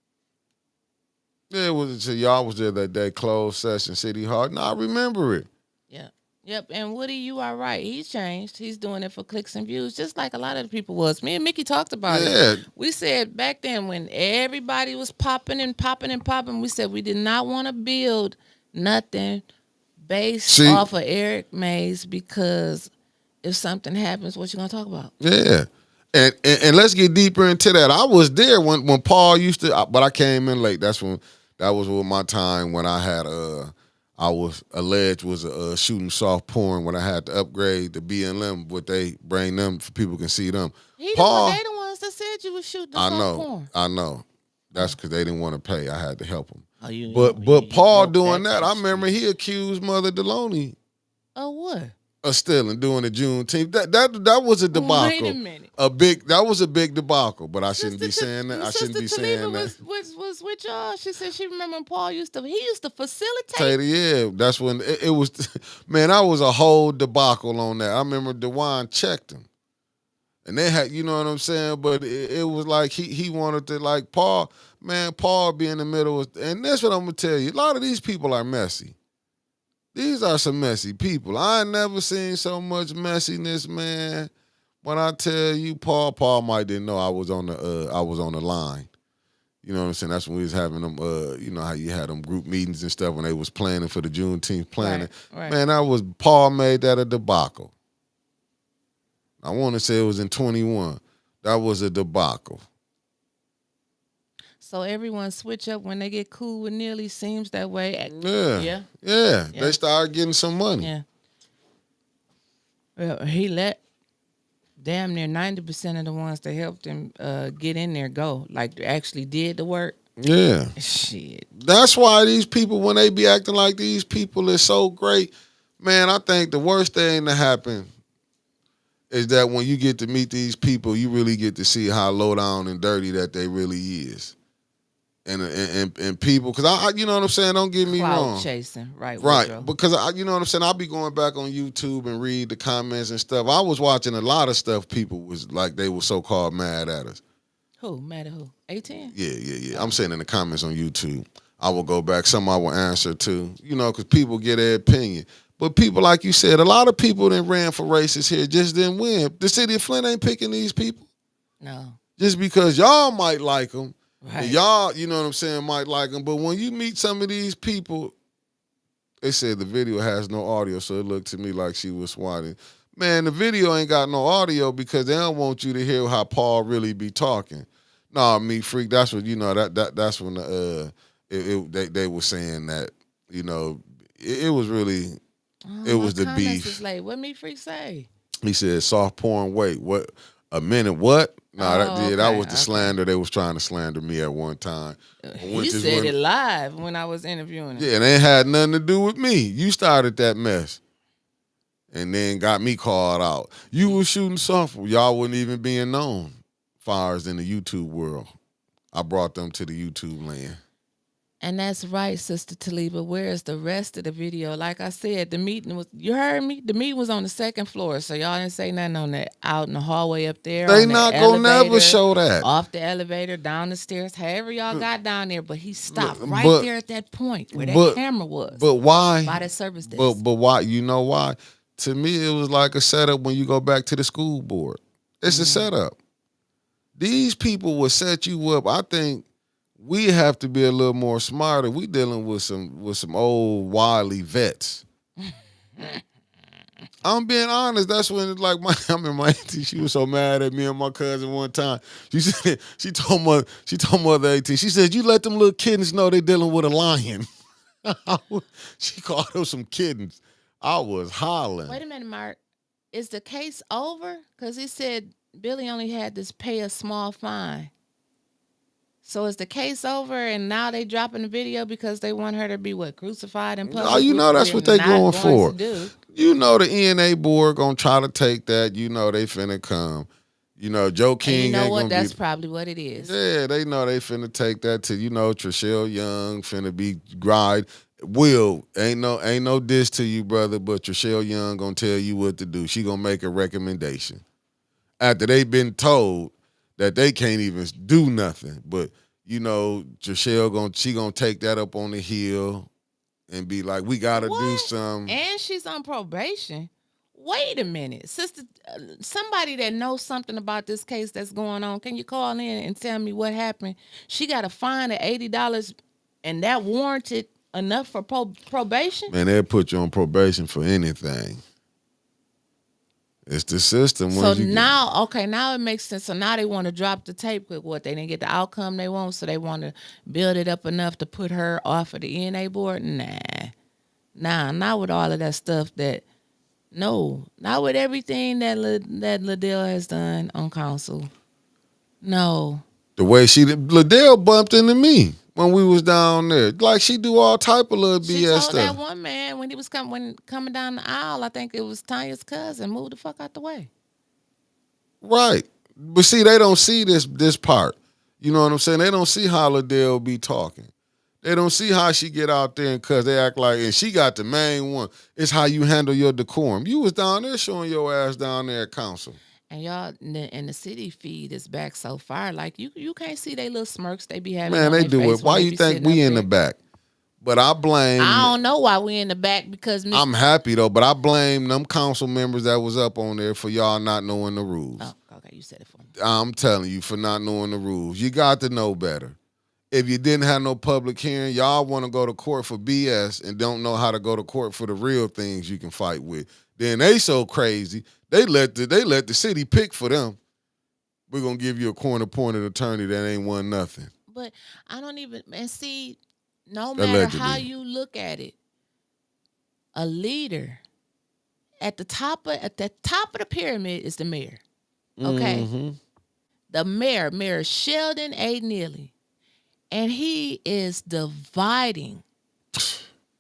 Yeah, y'all was there that day, closed session, City Hall. No, I remember it. Yeah. Yep. And Woody, you are right. He's changed. He's doing it for clicks and views, just like a lot of the people was. Me and Mickey talked about it. We said back then when everybody was popping and popping and popping, we said we did not want to build nothing based off of Eric Mays, because if something happens, what you gonna talk about? Yeah. And let's get deeper into that. I was there when Paul used to, but I came in late. That was my time when I had I was alleged was shooting soft porn when I had to upgrade the BLM. What they bring them for people can see them. Paul, they the ones that said you was shooting soft porn. I know. That's because they didn't want to pay. I had to help them. But Paul doing that, I remember he accused Mother Deloney. Of what? Of stealing, doing the Juneteenth. That was a debacle. Wait a minute. That was a big debacle, but I shouldn't be saying that. I shouldn't be saying that. Was with y'all. She said she remember when Paul used to facilitate. Yeah, that's when it was. Man, that was a whole debacle on that. I remember DeWine checked him, and they had, you know what I'm saying. But it was like he wanted to, like, Paul. Man, Paul be in the middle, and that's what I'm gonna tell you. A lot of these people are messy. These are some messy people. I ain't never seen so much messiness, man. When I tell you, Paul might didn't know I was on the line. You know what I'm saying? That's when we was having them, you know how you had them group meetings and stuff when they was planning for the Juneteenth planning. Right. Man, Paul made that a debacle. I want to say it was in 21. That was a debacle. So everyone switch up when they get cool with Neely. Seems that way. Yeah. They start getting some money. Yeah. Well, he let damn near 90% of the ones that helped him get in there go. Like, actually did the work. Yeah. Shit. That's why these people, when they be acting like these people is so great, man, I think the worst thing to happen is that when you get to meet these people, you really get to see how low down and dirty that they really is. And people, because I you know what I'm saying, don't get me wrong. Cloud chasing, right? Because you know what I'm saying, I'll be going back on YouTube and read the comments and stuff. I was watching a lot of stuff. People was like, they were so called mad at us. Who mad at who? 18? Yeah. I'm saying in the comments on YouTube. I will go back. Some I will answer to. You know, because people get their opinion. But people, like you said, a lot of people that ran for races here just didn't win. The city of Flint ain't picking these people. No. Just because y'all might like them. Right. Y'all, you know what I'm saying, might like them. But when you meet some of these people, they said the video has no audio, so it looked to me like she was swatting. Man, the video ain't got no audio because they don't want you to hear how Paul really be talking. Nah, me freak. That's what, you know, that's when they were saying that, you know, it was really, it was the beef. Is like, what me freak say? He said soft porn. Wait, what? A minute? What? That was the slander. They was trying to slander me at one time. You said it live when I was interviewing him. Yeah, and it ain't had nothing to do with me. You started that mess. And then got me called out. You was shooting softball. Y'all wasn't even being known far as in the YouTube world. I brought them to the YouTube land. And that's right, Sister Taliba. Where's the rest of the video? Like I said, the meeting was, you heard me? The meeting was on the second floor, so y'all didn't say nothing on that. Out in the hallway up there. They not gonna never show that. Off the elevator, down the stairs, however y'all got down there, but he stopped right there at that point where that camera was. But why? By that service desk. But why? You know why? To me, it was like a setup when you go back to the school board. It's a setup. These people will set you up. I think we have to be a little more smarter. We dealing with some old wily vets. I'm being honest. That's when it's like I remember my auntie. She was so mad at me and my cousin one time. She said she told mother 18. She said, "You let them little kittens know they dealing with a lion." She called them some kittens. I was hollering. Wait a minute, Mark. Is the case over? Because he said Billy only had to pay a small fine. So is the case over and now they dropping the video because they want her to be crucified in public? Oh, you know that's what they going for. You know the ENA board gonna try to take that. You know they finna come. You know Joe King. And you know ain't what? Gonna That's be, probably what it is. Yeah, they know they finna take that to Trishelle Young finna be gried. Will ain't no diss to you, brother, but Trishelle Young gonna tell you what to do. She gonna make a recommendation after they been told that they can't even do nothing. But Trishelle gonna take that up on the hill and be like, we gotta do something. And she's on probation. Wait a minute, sister. Somebody that knows something about this case that's going on, can you call in and tell me what happened? She got a fine of $80, and that warranted enough for probation? Man, they'll put you on probation for anything. It's the system. So now it makes sense. So now they want to drop the tape with what they didn't get the outcome they want, so they want to build it up enough to put her off of the ENA board. Nah, not with all of that stuff. No, not with everything that Liddell has done on council. No, the way Liddell bumped into me when we was down there, like she do all type of little BS she told stuff. That one man when he was coming down the aisle, I think it was Tanya's cousin, move the fuck out the way. Right, but see, they don't see this part. You know what I'm saying? They don't see how Liddell be talking. They don't see how she get out there and cuss. They act like, and she got the main one. It's how you handle your decorum. You was down there showing your ass down there at council. And y'all, and the city feed is back so far. Like you can't see they little smirks they be having. Man, they do it. Why you think we in the back? But I blame. I don't know why we in the back because I'm happy though. But I blame them council members that was up on there for y'all not knowing the rules. Oh, okay, you said it for me. I'm telling you for not knowing the rules. You got to know better. If you didn't have no public hearing, y'all want to go to court for BS and don't know how to go to court for the real things you can fight with. Then they so crazy, they let the city pick for them. We're gonna give you a corner-appointed attorney that ain't won nothing. But I don't even see. No matter how you look at it, a leader at the top of the pyramid is the mayor. Okay, the Mayor Sheldon A. Neely. And he is dividing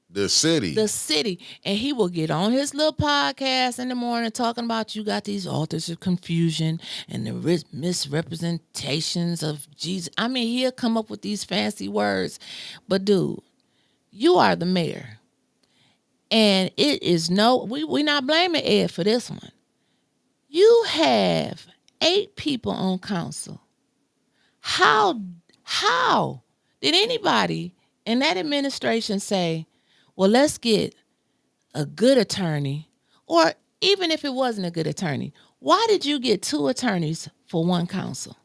the city. And he will get on his little podcast in the morning talking about you got these authors of confusion and the misrepresentations of Jesus. I mean, he'll come up with these fancy words. But dude, you are the mayor. And it is we're not blaming Ed for this one. You have 8 people on council. How did anybody in that administration say, well, let's get a good attorney, or even if it wasn't a good attorney, why did you get 2 attorneys for one council?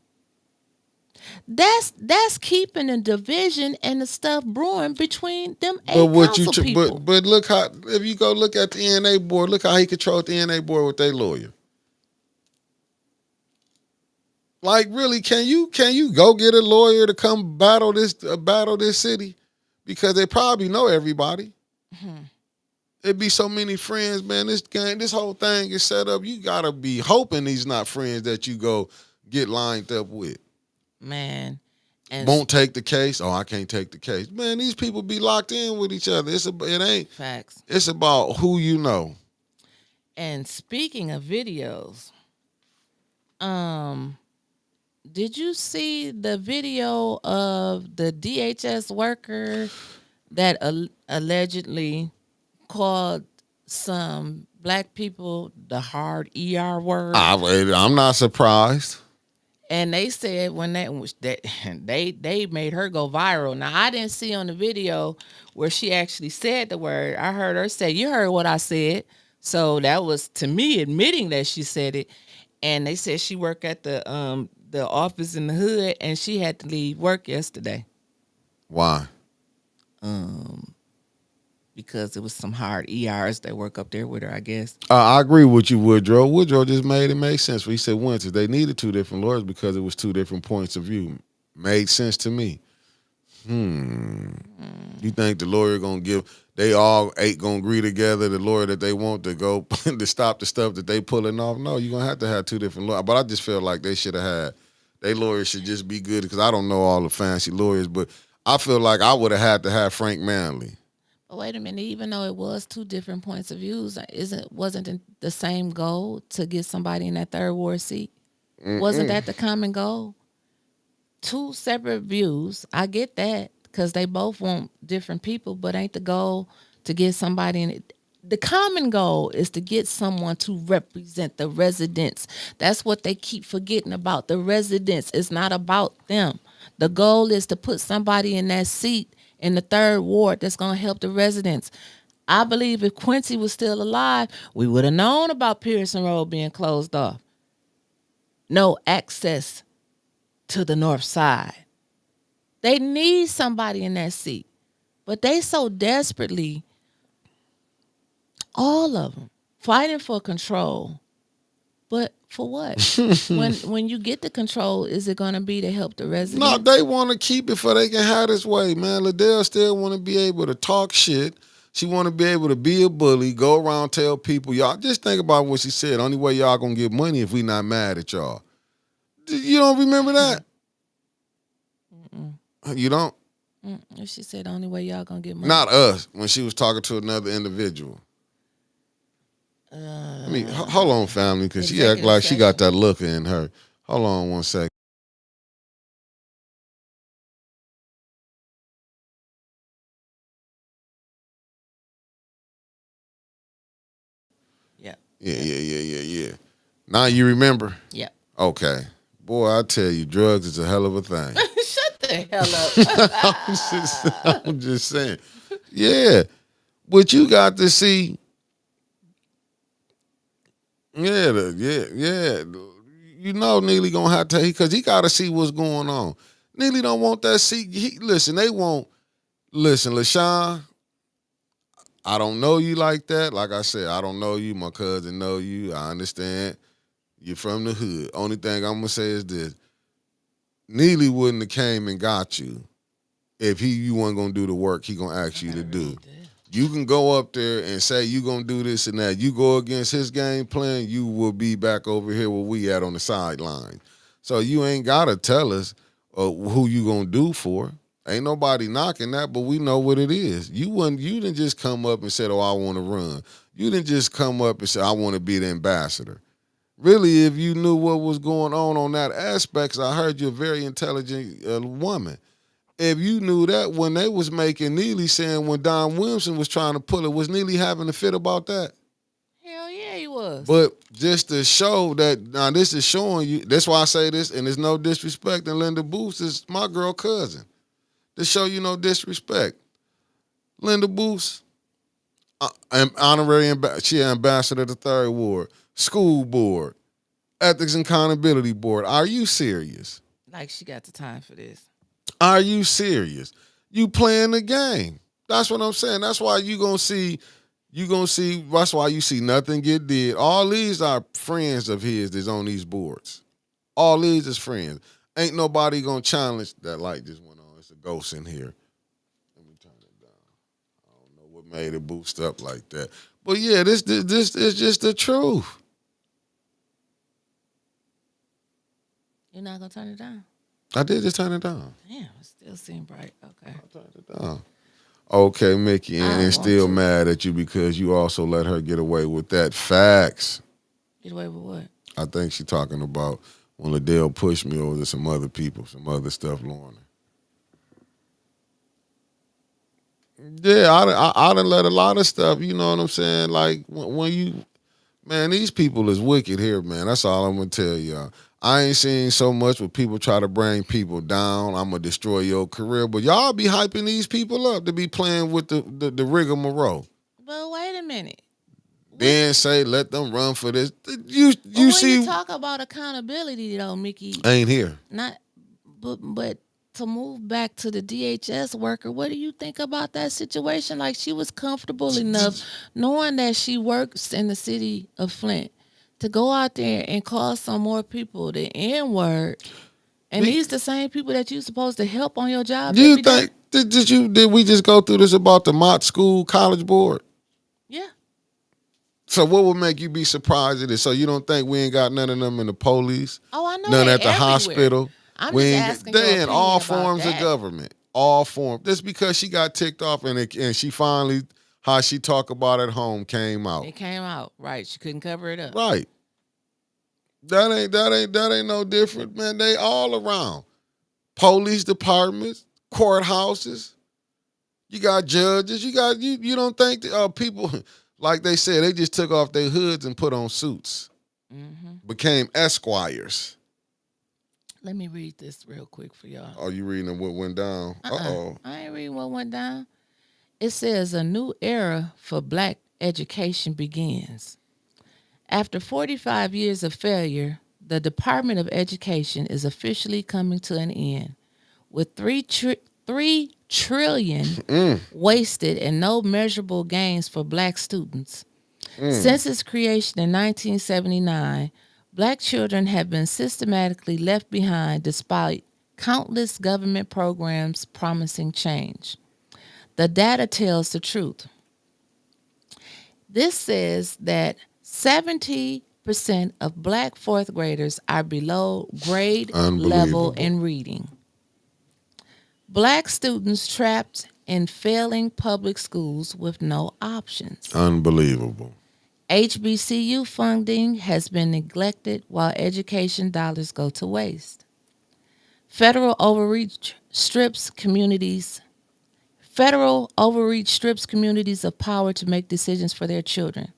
That's keeping the division and the stuff brewing between them 8 council people. But look how, if you go look at the ENA board, look how he controlled the ENA board with their lawyer. Like, really, can you go get a lawyer to come battle this city? Because they probably know everybody. Mm-hmm. It'd be so many friends, man. This whole thing is set up. You gotta be hoping these not friends that you go get lined up with. Man. And won't take the case. Oh, I can't take the case. Man, these people be locked in with each other. It ain't facts. It's about who you know. And speaking of videos, did you see the video of the DHS worker that allegedly called some black people the hard ER word? I'm not surprised. And they said when they made her go viral. Now, I didn't see on the video where she actually said the word. I heard her say, "You heard what I said." So that was, to me, admitting that she said it. And they said she worked at the office in the hood, and she had to leave work yesterday. Why? Because it was some hard ERs that work up there with her, I guess. I agree with you, Woodrow. Woodrow just made it make sense. He said Winters, they needed two different lawyers because it was two different points of view. Made sense to me. You think the lawyer gonna they all eight gonna agree together, the lawyer that they want to go to stop the stuff that they pulling off? No, you're gonna have to have two different lawyers. But I just feel like they should have had, they lawyers should just be good, because I don't know all the fancy lawyers, but I feel like I would have had to have Frank Manley. But wait a minute, even though it was two different points of views, wasn't it the same goal to get somebody in that third ward seat? Wasn't that the common goal? Two separate views. I get that, because they both want different people, but ain't the goal to get somebody in it? The common goal is to get someone to represent the residents. That's what they keep forgetting about. The residents. It's not about them. The goal is to put somebody in that seat in the third ward that's going to help the residents. I believe if Quincy was still alive, we would have known about Pearson Road being closed off. No access to the north side. They need somebody in that seat. But they so desperately, all of them, fighting for control. But for what? when you get the control, is it going to be to help the residents? No, they want to keep it for they can have this way, man. Liddell still want to be able to talk shit. She want to be able to be a bully, go around tell people, y'all, just think about what she said. Only way y'all going to get money if we not mad at y'all. You don't remember that? You don't? She said the only way y'all going to get money. Not us, when she was talking to another individual. I mean, hold on, family, because she act like she got that look in her. Hold on one second. Yeah. Now you remember? Yeah. Okay. Boy, I tell you, drugs is a hell of a thing. Shut the hell up. I'm just saying. Yeah. But you got to see. Yeah. You know Neely gonna have to, because he got to see what's going on. Neely don't want that seat. They won't. Listen, LaShawn, I don't know you like that. Like I said, I don't know you. My cousin know you. I understand. You're from the hood. Only thing I'm gonna say is this: Neely wouldn't have came and got you if you weren't gonna do the work he gonna ask you to do. You can go up there and say you gonna do this and that. You go against his game plan, you will be back over here where we at on the sideline. So you ain't gotta tell us who you gonna do for. Ain't nobody knocking that, but we know what it is. You didn't just come up and said, "Oh, I want to run." You didn't just come up and say, "I want to be the ambassador." Really, if you knew what was going on that aspect, 'cause I heard you're a very intelligent woman. If you knew that when they was making Neely saying when Don Williamson was trying to pull it, was Neely having a fit about that? Hell yeah, he was. But just to show that, now this is showing you, that's why I say this, and there's no disrespect, and Linda Booth is my girl cousin. To show you no disrespect. Linda Booth, honorary, she ambassador to the Third Ward, school board, ethics and accountability board. Are you serious? Like she got the time for this. Are you serious? You playing the game. That's what I'm saying. That's why that's why you see nothing get did. All these are friends of his that's on these boards. All these is friends. Ain't nobody gonna challenge that. Light just went on. It's a ghost in here. Let me turn it down. I don't know what made it boost up like that. But yeah, this is just the truth. You're not gonna turn it down? I did just turn it down. Damn, it still seemed bright. Okay. I turned it down. Okay, Mickey, and still mad at you because you also let her get away with that. Facts. Get away with what? I think she's talking about when Liddell pushed me over to some other people, some other stuff, Lorna. Yeah, I done let a lot of stuff, you know what I'm saying? Like, when you, man, these people is wicked here, man. That's all I'm going to tell y'all. I ain't seen so much where people try to bring people down. I'm going to destroy your career. But y'all be hyping these people up to be playing with the rigmarole. But wait a minute. Then say, let them run for this. You when see. you talk about accountability, though, Mickey. Ain't here. Not, but to move back to the DHS worker. What do you think about that situation? Like, she was comfortable enough knowing that she works in the city of Flint to go out there and call some more people the N word. And these the same people that you're supposed to help on your job Do you every day. think did we just go through this about the Mott School College Board? Yeah. So what would make you be surprised at it? So you don't think we ain't got none of them in the police? Oh, I know None they at the everywhere. hospital. I'm We just ain't, asking your they in opinion all about forms of that. government. All forms. Just because she got ticked off and she finally, how she talk about at home came out. It came out. Right. She couldn't cover it up. Right. That ain't no different, man. They all around. Police departments, courthouses. You got judges. You don't think that, people, like they said, they just took off their hoods and put on suits. Mm-hmm. Became esquires. Let me read this real quick for y'all. Are you reading what went down? Uh-oh. I ain't reading what went down. It says a new era for black education begins. After 45 years of failure, the Department of Education is officially coming to an end, with $3 trillion wasted and no measurable gains for black students. Since its creation in 1979, black children have been systematically left behind despite countless government programs promising change. The data tells the truth. This says that 70% of black fourth graders are below grade level in reading. Black students trapped in failing public schools with no options. Unbelievable. HBCU funding has been neglected while education dollars go to waste. Federal overreach strips communities of power to make decisions for their children.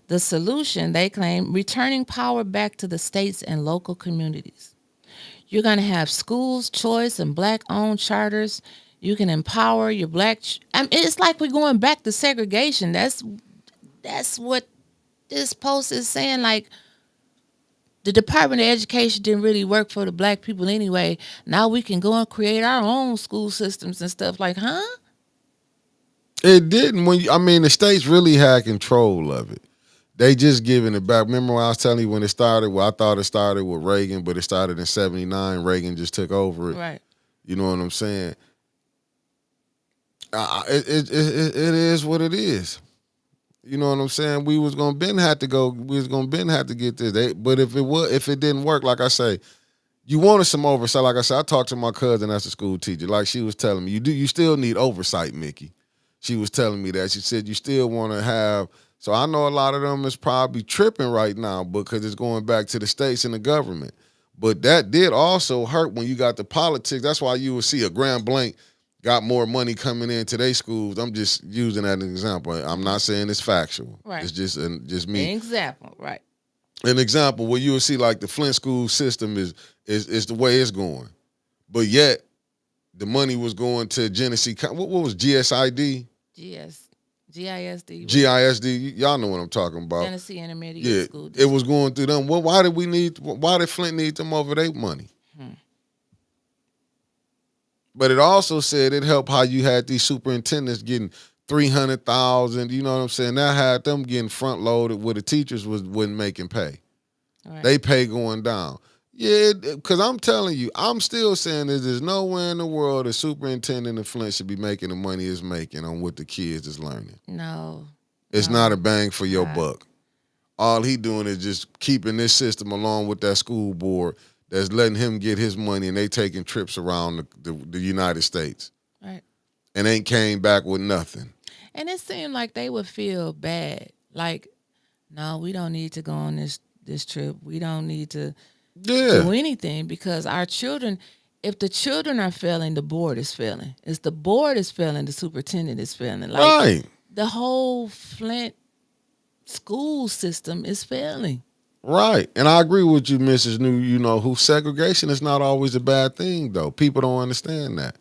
The solution, they claim, returning power back to the states and local communities. You're going to have schools, choice, and black-owned charters. You can empower your black. It's like we're going back to segregation. That's what this post is saying. Like, the Department of Education didn't really work for the black people anyway. Now we can go and create our own school systems and stuff. Like, huh? It didn't. The states really had control of it. They just giving it back. Remember when I was telling you when it started? Well, I thought it started with Reagan, but it started in '79. Reagan just took over it. Right. You know what I'm saying? It is what it is. You know what I'm saying? We was gonna Ben had to go. We was gonna Ben had to get this. But if it didn't work, like I say, you wanted some oversight. Like I said, I talked to my cousin as a school teacher. Like she was telling me, you still need oversight, Mickey. She was telling me that. She said you still want to have. So I know a lot of them is probably tripping right now because it's going back to the states and the government. But that did also hurt when you got the politics. That's why you would see a Grand Blanc got more money coming into their schools. I'm just using that as an example. I'm not saying it's factual. Right. It's just me. An example, right. An example where you will see like the Flint school system is the way it's going. But yet the money was going to Genesee. What was GSID? GISD. GISD. Y'all know what I'm talking about. Genesee Intermediate School District. It was going through them. Well, why did Flint need them over their money? But it also said it helped how you had these superintendents getting $300,000. You know what I'm saying? That had them getting front loaded where the teachers wasn't making pay. Right. They pay going down. Yeah, because I'm telling you, I'm still saying that there's nowhere in the world a superintendent of Flint should be making the money it's making on what the kids is learning. No. It's not a bang for your buck. All he doing is just keeping this system along with that school board that's letting him get his money, and they taking trips around the United States. Right. And ain't came back with nothing. And it seemed like they would feel bad. Like, no, we don't need to go on this trip. We don't need to do anything because our children, if the children are failing, the board is failing. If the board is failing, the superintendent is failing. Like, right. The whole Flint school system is failing. Right. And I agree with you, Mrs. New, who segregation is not always a bad thing, though. People don't understand that.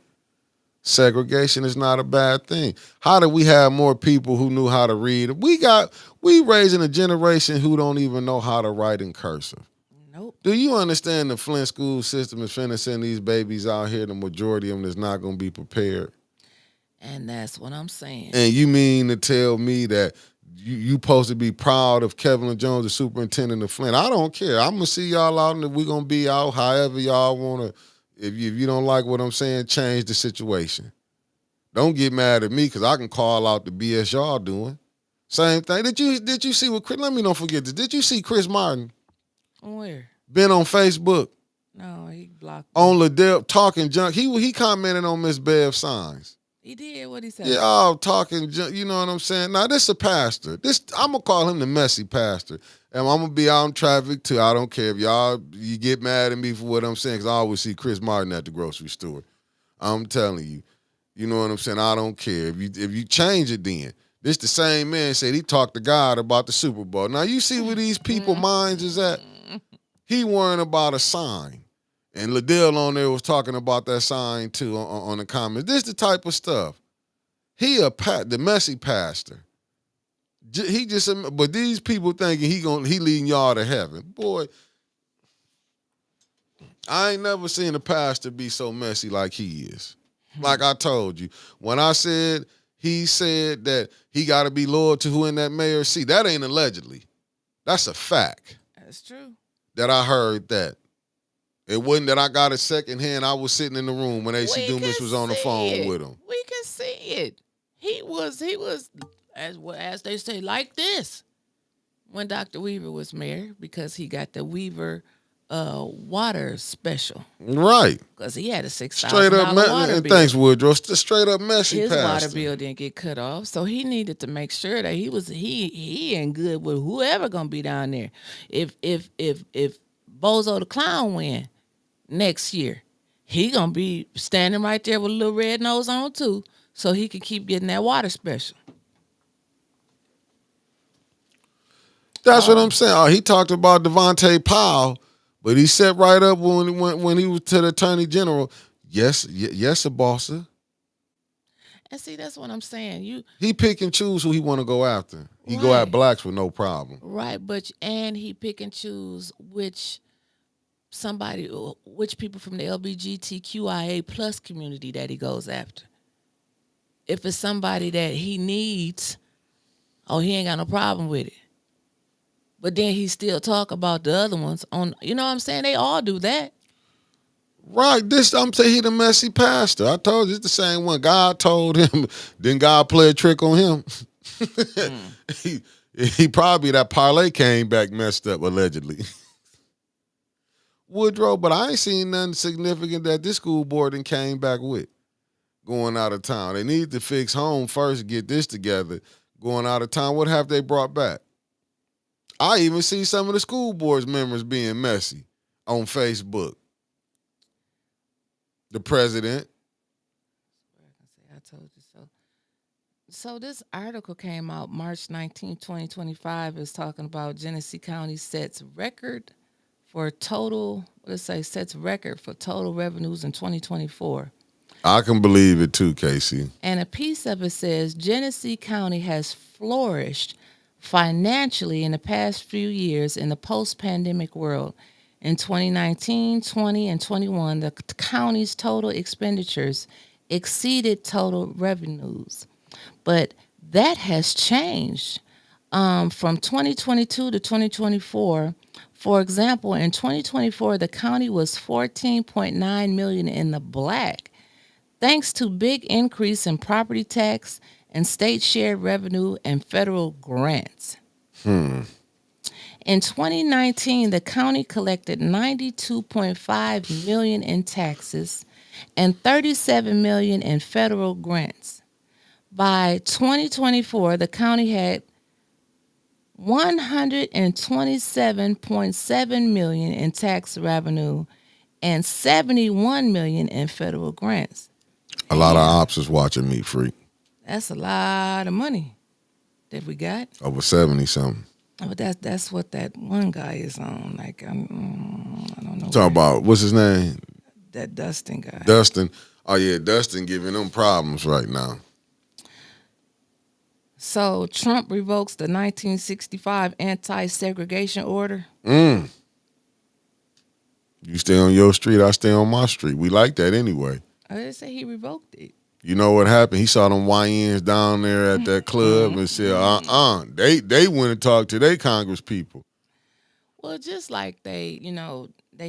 Segregation is not a bad thing. How did we have more people who knew how to read? We raising a generation who don't even know how to write in cursive. Nope. Do you understand the Flint school system is finna send these babies out here? The majority of them is not gonna be prepared. And that's what I'm saying. And you mean to tell me that you supposed to be proud of Kevin Jones, the superintendent of Flint? I don't care. I'm gonna see y'all out, and we're gonna be out however y'all wanna. If you don't like what I'm saying, change the situation. Don't get mad at me because I can call out the BS y'all doing. Same thing. Did you see what Chris? Let me don't forget this. Did you see Chris Martin? Where? Been on Facebook No, he blocked me. on Liddell talking junk. He commented on Miss Bev's signs. He did. What he said? Yeah, all talking junk. You know what I'm saying? Now this a pastor. I'm gonna call him the messy pastor, and I'm gonna be out in traffic too. I don't care if you get mad at me for what I'm saying because I always see Chris Martin at the grocery store. I'm telling you. You know what I'm saying? I don't care. If you change it then. This the same man said he talked to God about the Super Bowl. Now you see where these people minds is at? He worrying about a sign. And Liddell on there was talking about that sign too on the comments. This the type of stuff. He the messy pastor. He just but these people thinking he leading y'all to heaven. Boy, I ain't never seen a pastor be so messy like he is. Like I told you, when I said he said that he got to be loyal to who in that mayor's seat, that ain't allegedly. That's a fact. That's true. That I heard that. It wasn't that I got it secondhand. I was sitting in the room when AC Dumas was on the phone with him. We can see it. He was as they say, like this when Dr. Weaver was mayor because he got the Weaver water special. Right. Because he had a $6,000 water bill. Thanks, Woodrow. Straight up messy His pastor. water bill didn't get cut off, so he needed to make sure that he in good with whoever gonna be down there. If Bozo the Clown win next year, he gonna be standing right there with a little red nose on too, so he can keep getting that water special. That's what I'm saying. Oh, he talked about Devontae Powell. But he set right up when he was to the attorney general. Yes, bossa. And see, that's what I'm saying. He pick and choose who he want to go after. He go at blacks with no problem. Right, and he pick and choose which people from the LGBTQIA plus community that he goes after. If it's somebody that he needs, he ain't got no problem with it. But then he still talk about the other ones on, you know what I'm saying? They all do that. Right. I'm saying he the messy pastor. I told you it's the same one. God told him, then God play a trick on him. He probably, that parlay came back messed up, allegedly. Woodrow, but I ain't seen nothing significant that this school board then came back with going out of town. They need to fix home first, get this together. Going out of town, what have they brought back? I even see some of the school board's members being messy on Facebook. The president. I told you so. So this article came out March 19, 2025. It's talking about Genesee County sets record for total revenues in 2024. I can believe it too, Casey. And a piece of it says Genesee County has flourished financially in the past few years in the post-pandemic world. In 2019, 20, and 21, the county's total expenditures exceeded total revenues. But that has changed from 2022 to 2024. For example, in 2024, the county was $14.9 million in the black, thanks to big increase in property tax and state shared revenue and federal grants. In 2019, the county collected $92.5 million in taxes and $37 million in federal grants. By 2024, the county had $127.7 million in tax revenue and $71 million in federal grants. A lot of ops is watching me, freak. That's a lot of money that we got. Over 70 something. But that's what that one guy is on. Like I don't know. Talk about what's his name? That Dustin guy. Dustin. Oh yeah, Dustin giving them problems right now. So Trump revokes the 1965 anti-segregation order. You stay on your street, I stay on my street. We like that anyway. I didn't say he revoked it. You know what happened? He saw them YNs down there at that club and said, They went and talked to their Congress people. Well, just like they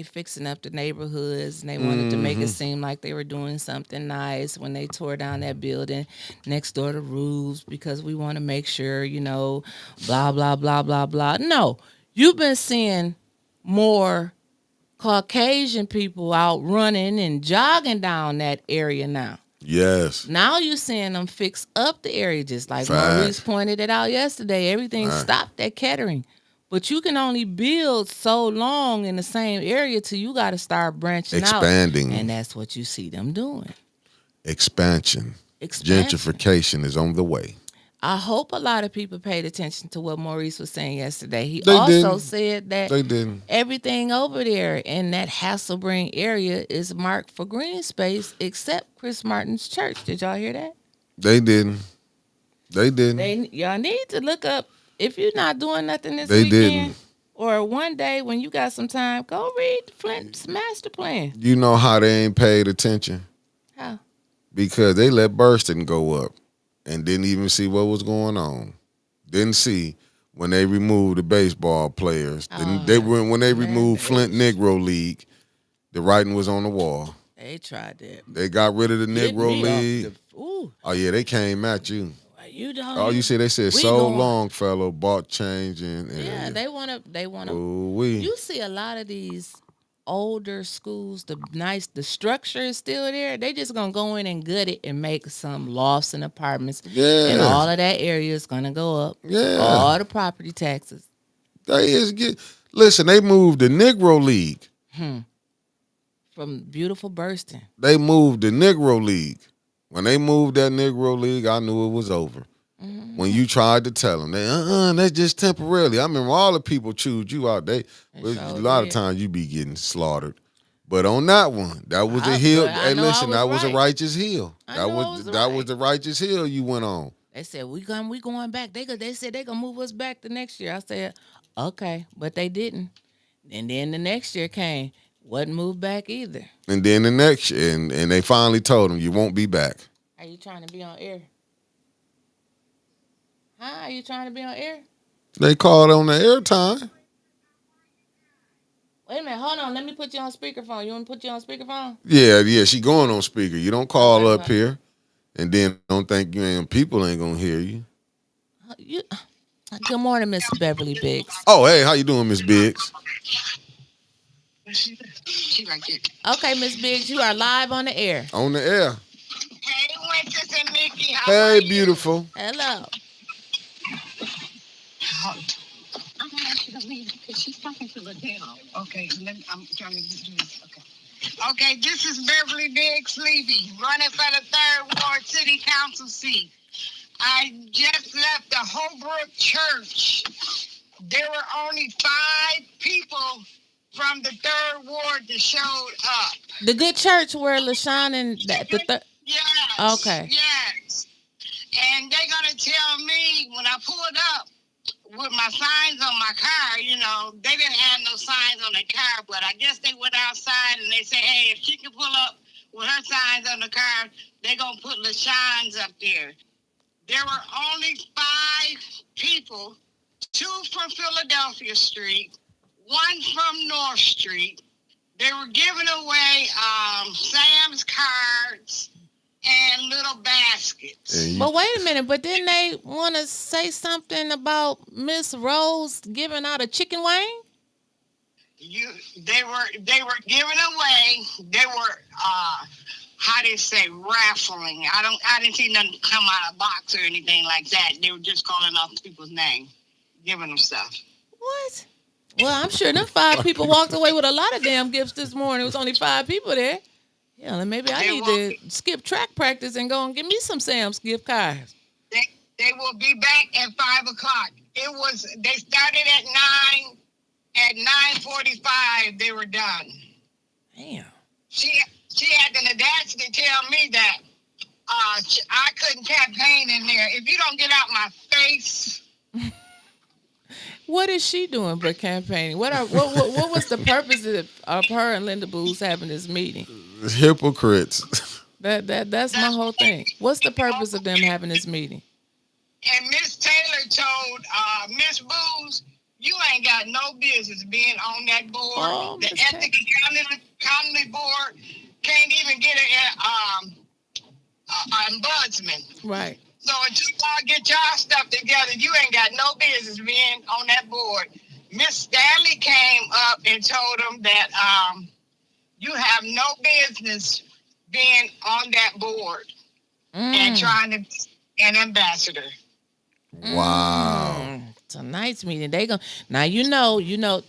fixing up the neighborhoods and they wanted to make it seem like they were doing something nice when they tore down that building next door to roofs because we want to make sure, blah, blah, blah, blah, blah. No, you've been seeing more Caucasian people out running and jogging down that area now. Yes. Now you're seeing them fix up the area, just like Maurice pointed it out yesterday. Everything stopped at Kettering. But you can only build so long in the same area till you got to start branching expanding. And that's what you see them doing. Expansion. Gentrification is on the way. I hope a lot of people paid attention to what Maurice was saying yesterday. He said that everything over there in that Hasselbring area is marked for green space except Chris Martin's church. Did y'all hear that? They didn't. Y'all need to look up. If you're not doing nothing this weekend or one day when you got some time, go read Flint's master plan. You know how they ain't paid attention? How? Because they let Burston go up and didn't even see what was going on. Didn't see when they removed the baseball players. When they removed Flint Negro League, the writing was on the wall. They tried that. They got rid of the Negro League. Oh, yeah, they came at you. You see, they said long, fellow, bought change and yeah, they want to. You see a lot of these older schools, the structure is still there. They just gonna go in and gut it and make some lofts and apartments. Yeah, and all of that area is gonna go up. Yeah, all the property taxes. Listen, they moved the Negro League from beautiful Burston. They moved the Negro League. When they moved that Negro League, I knew it was over. Mm-hmm. When you tried to tell them, that's just temporarily. I remember all the people chewed you out. A lot of times you be getting slaughtered. But on that one, that was a hill. Hey, listen, that was a righteous hill. That was the righteous hill you went on. They said we going back. They said they gonna move us back the next year. I said, okay, but they didn't. And then the next year came. Wasn't moved back either. And then the next year, and they finally told him, you won't be back. Are you trying to be on air? Huh? Are you trying to be on air? They called on the airtime. Wait a minute. Hold on. Let me put you on speakerphone. You want me to put you on speakerphone? Yeah. She going on speaker. You don't call up here and then don't think people ain't going to hear you. Good morning, Miss Beverly Biggs. Oh, hey. How you doing, Miss Biggs? She right there. Okay, Miss Biggs, you are live on the air. On the air. Hey, Winters and Mickey. Hey, beautiful. Hello. I'm gonna ask you to leave because she's talking to Liddell. Okay, I'm trying to do this. Okay, this is Beverly Biggs Levy, running for the 3rd Ward City Council seat. I just left the Holbrook Church. There were only 5 people from the 3rd Ward that showed up. The good church where LaShawn and the third. Yes. Okay. Yes. And they're gonna tell me when I pulled up with my signs on my car, they didn't have no signs on the car, but I guess they went outside and they said, hey, if she can pull up with her signs on the car, they're gonna put LaShawn's up there. There were only 5 people, 2 from Philadelphia Street, 1 from North Street. They were giving away Sam's cards and little baskets. But wait a minute, but didn't they want to say something about Miss Rose giving out a chicken wing? They were giving away. They were how do you say, raffling. I didn't see nothing come out of a box or anything like that. They were just calling off people's name, giving them stuff. What? Well, I'm sure them 5 people walked away with a lot of damn gifts this morning. It was only 5 people there. Yeah, maybe I need to skip track practice and go and give me some Sam's gift cards. They will be back at 5 o'clock. They started at 9. At 9:45, they were done. Damn. She had the audacity to tell me that I couldn't campaign in there. If you don't get out my face. What is she doing but campaigning? What was the purpose of her and Linda Booz having this meeting? Hypocrites. That's my That's whole thing. What's the purpose of them okay. having this meeting? And Miss Taylor told Miss Booz, "You ain't got no business being on that board. Oh, The Miss Taylor. Ethics County Board can't even get an ombudsman. Right. So until y'all get y'all stuff together, you ain't got no business being on that board." Miss Stanley came up and told him that you have no business being on that board and trying to be an ambassador. Wow. Tonight's meeting, they go now.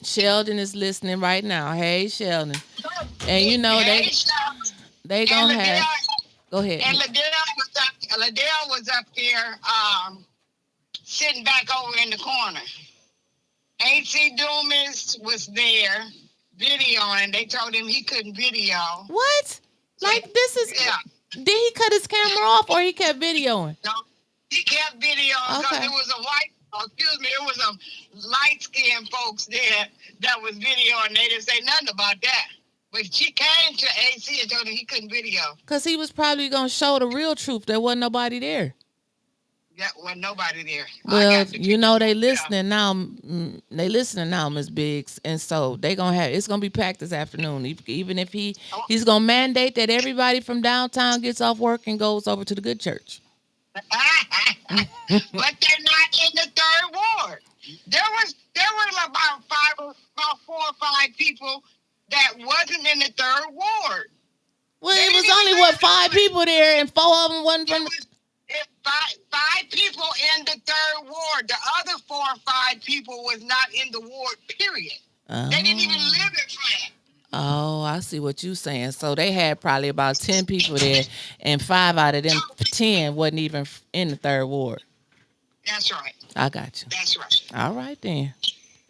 Sheldon is listening right now. Hey, Sheldon, and Hey, Sean. they And gonna Liddell, have. Go ahead. and Liddell was up there sitting back over in the corner. AC Dumas was there videoing. They told him he couldn't video. What? Like this is? Yeah. Did he cut his camera off or he kept videoing? No, he kept videoing because Okay. it was it was a light-skinned folks there that was videoing. They didn't say nothing about that. But she came to AC and told him he couldn't video. Cause he was probably gonna show the real truth. There wasn't nobody there. There wasn't nobody there. Well, they listening now. They listening now, Miss Biggs, and so they gonna have. It's gonna be packed this afternoon. Even if he's gonna mandate that everybody from downtown gets off work and goes over to the good church. But they're not in the third ward. There was about 4 or 5 people that wasn't in the third ward. Well, They it was didn't only even what say 5 that. people there, and 4 of them wasn't It from. was five people in the third ward. The other 4 or 5 people was not in the ward. Period. They didn't even live in Flint. Oh, I see what you saying. So they had probably about 10 people there, and 5 out of them 10 wasn't even in the third ward. That's right. I got you. That's right. All right then.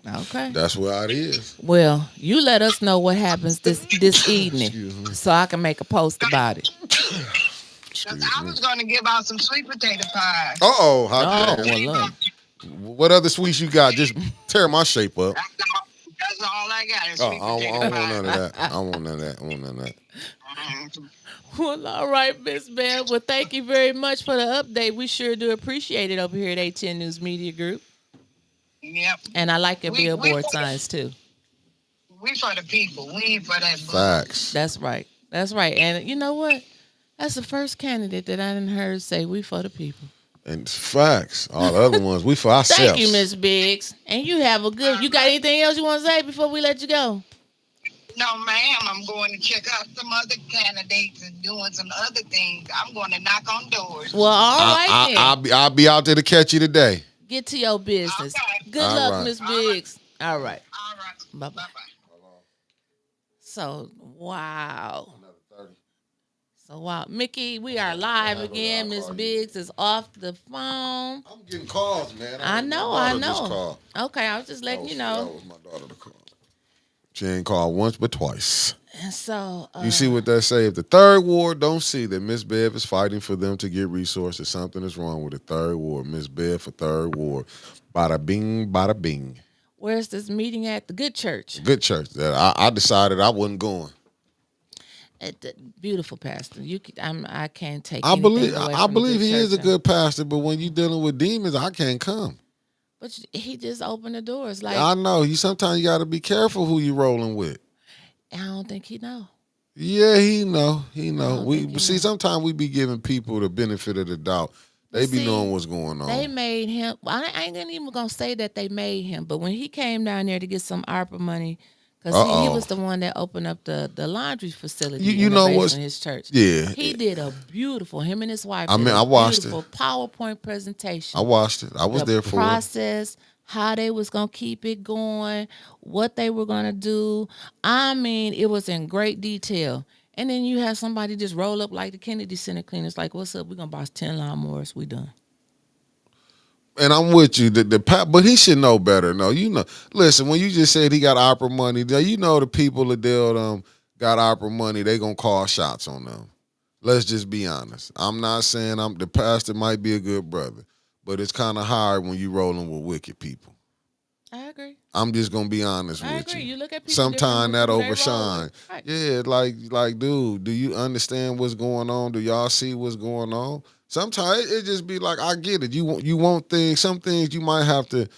Okay. That's where it is. Well, you let us know what happens this evening, Excuse me. so I can make a post about it. Because I was going to give out some sweet potato pies. Uh-oh. Oh, Hot well, look. What other sweets you got? Just tear my shape up. That's all I got is Oh, sweet I don't potato want pie. none of that. I don't want none of that. I want none of that. Well, all right, Miss Bell. Well, thank you very much for the update. We sure do appreciate it over here at 810 News Media Group. Yep. And I like your We- billboard we- signs, too. We for the people. We ain't for that book. Facts. That's right. That's right. And you know what? That's the first candidate that I didn't heard say we for the people. And facts. All the other ones, we for ourselves. Thank you, Miss Biggs. And you have a good. You got anything else you want to say before we let you go? No, ma'am. I'm going to check out some other candidates and doing some other things. I'm going to knock on doors. Well, all right then. I'll be out there to catch you today. Get to your business. Okay. Good All luck, right. Miss Biggs. All right. All right. Bye-bye. Bye-bye. So, wow. So, wow. Mickey, we are live again. Miss Biggs is off the phone. I'm getting calls, man. I know, My I daughter just know. called. Okay, I was just letting you know. That was my daughter to call. She ain't called once but twice. And so, You see what that say? If the third ward don't see that Miss Bev is fighting for them to get resources, something is wrong with the third ward. Miss Bev for third ward. Bada bing, bada bing. where's this meeting at? The Good Church. Good church. That I decided I wasn't going. Beautiful pastor. I can't take. I anything away I from believe Good he is a Church. good pastor, but when you dealing with demons, I can't come. But he just opened the doors. Like I know. Sometimes you got to be careful who you rolling with. I don't think he know. Yeah, he know. He know. don't We think he see. know. Sometimes we be giving people the benefit of the doubt. They be See, knowing what's going on. They made him. Well, I ain't even gonna say that they made him, but when he came down there to get some ARPA money, because he was the one that opened up the laundry facility. You in the know basement what's- of his church. Yeah. He did a beautiful. Him and his wife. I did mean, a I watched it. beautiful PowerPoint presentation. I watched it. I was the there for it. process, how they was gonna keep it going, what they were gonna do. I mean, it was in great detail. And then you have somebody just roll up like the Kennedy Center cleaners, like, "What's up? We're gonna buy 10 lawnmowers. We done." And I'm with you. But he should know better. No, you know. Listen, when you just said he got opera money, you know the people that deal got opera money, they gonna call shots on them. Let's just be honest. I'm not saying the pastor might be a good brother, but it's kind of hard when you rolling with wicked people. I agree. I'm just gonna be honest I with agree. you. You look at people Sometimes different that who they roll overshine. with. Right. Yeah, like, dude, do you understand what's going on? Do y'all see what's going on? Sometimes it just be like, I get it. You want things. Some things you might have to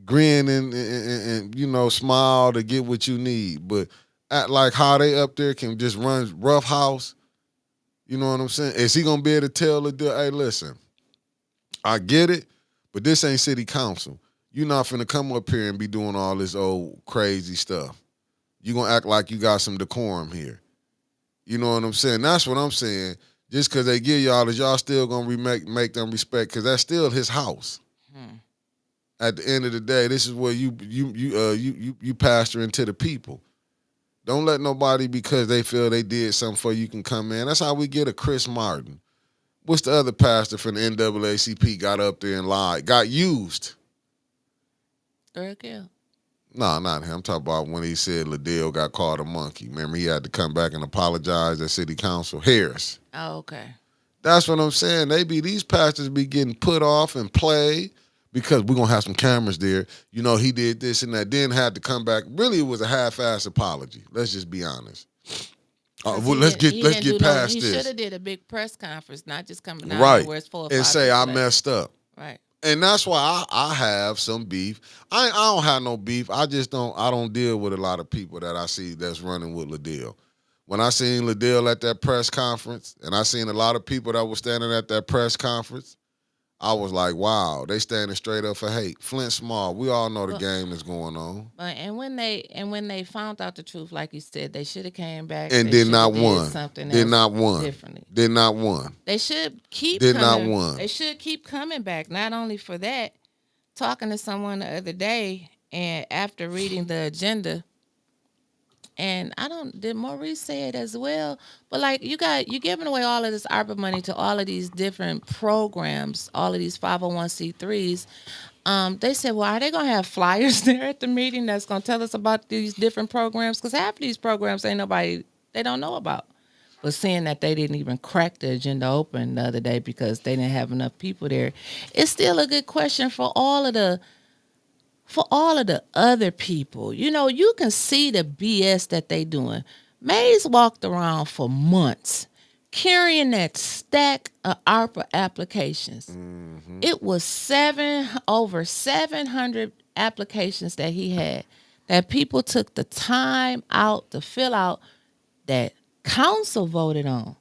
grin and smile to get what you need. But at like how they up there can just run rough house. You know what I'm saying? Is he gonna be able to tell the deal? Hey, listen, I get it, but this ain't city council. You're not finna come up here and be doing all this old crazy stuff. You gonna act like you got some decorum here. You know what I'm saying? That's what I'm saying. Just because they give y'all, is y'all still gonna make them respect? Because that's still his house. Hmm. At the end of the day, this is where you pastor into the people. Don't let nobody, because they feel they did something for you, can come in. That's how we get a Chris Martin. What's the other pastor from the NAACP got up there and lied? Got used. Eric Hill. No, not him. I'm talking about when he said Liddell got called a monkey. Remember, he had to come back and apologize at city council. Harris. Oh, okay. That's what I'm saying. These pastors be getting put off and played because we're going to have some cameras there. You know, he did this and that. Then had to come back. Really, it was a half-ass apology. Let's just be honest. Let's get past He this. should have did a big press conference, not just coming out Right. where it's 4 or 5 And say, I people messed up. Right. And that's why I have some beef. I don't have no beef. I don't deal with a lot of people that I see that's running with Liddell. When I seen Liddell at that press conference, and I seen a lot of people that were standing at that press conference, I was like, wow, they standing straight up for hate. Flint Small, we all know the game is going on. And when they found out the truth, like you said, they should have came back And they did not won. Something did else not won. differently. Did not won. They should keep did coming. not won. They should keep coming back. Not only for that, talking to someone the other day, and after reading the agenda, and did Maurice say it as well? But like you're giving away all of this ARPA money to all of these different programs, all of these 501c3s. They said, well, are they going to have flyers there at the meeting that's going to tell us about these different programs? Because half of these programs they don't know about. But seeing that they didn't even crack the agenda open the other day because they didn't have enough people there, it's still a good question for all of the other people. You know, you can see the BS that they doing. Mays walked around for months carrying that stack of ARPA applications. Mm-hmm. It was over 700 applications that he had that people took the time out to fill out that council voted on.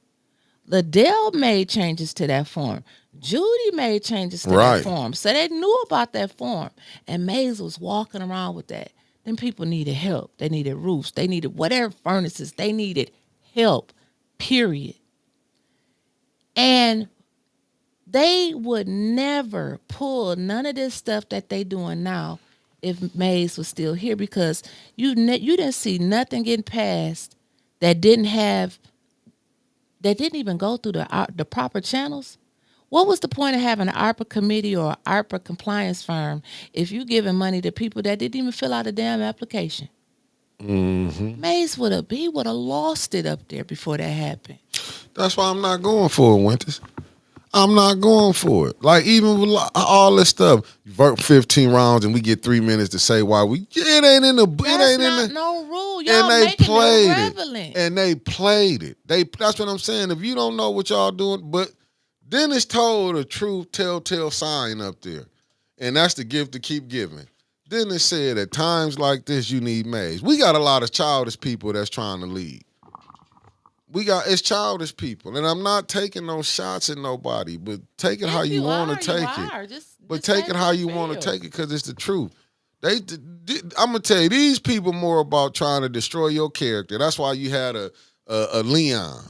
Liddell made changes to that form. Judy made changes to that form. So they knew about that form. And Mays was walking around with that. Them people needed help. They needed roofs. They needed whatever furnaces. They needed help, period. And they would never pull none of this stuff that they doing now if Mays was still here, because you didn't see nothing getting passed that didn't even go through the proper channels. What was the point of having an ARPA committee or an ARPA compliance firm if you giving money to people that didn't even fill out a damn application? Mm-hmm. Mays would have lost it up there before that happened. That's why I'm not going for it, Winters. I'm not going for it. Like, even with all this stuff, you vote 15 rounds and we get 3 minutes to say why we. It ain't in the. That's it ain't not in the, no rule. Y'all and they making played it irrelevant. And they played it. That's what I'm saying. If you don't know what y'all doing, but then it's told a true telltale sign up there, and that's the gift to keep giving. Then it said at times like this, you need Mays. We got a lot of childish people that's trying to lead. It's childish people, and I'm not taking no shots at nobody, but take it how you want to take it. But take it how you want to take it, because it's the truth. I'm gonna tell you, these people more about trying to destroy your character. That's why you had a Leon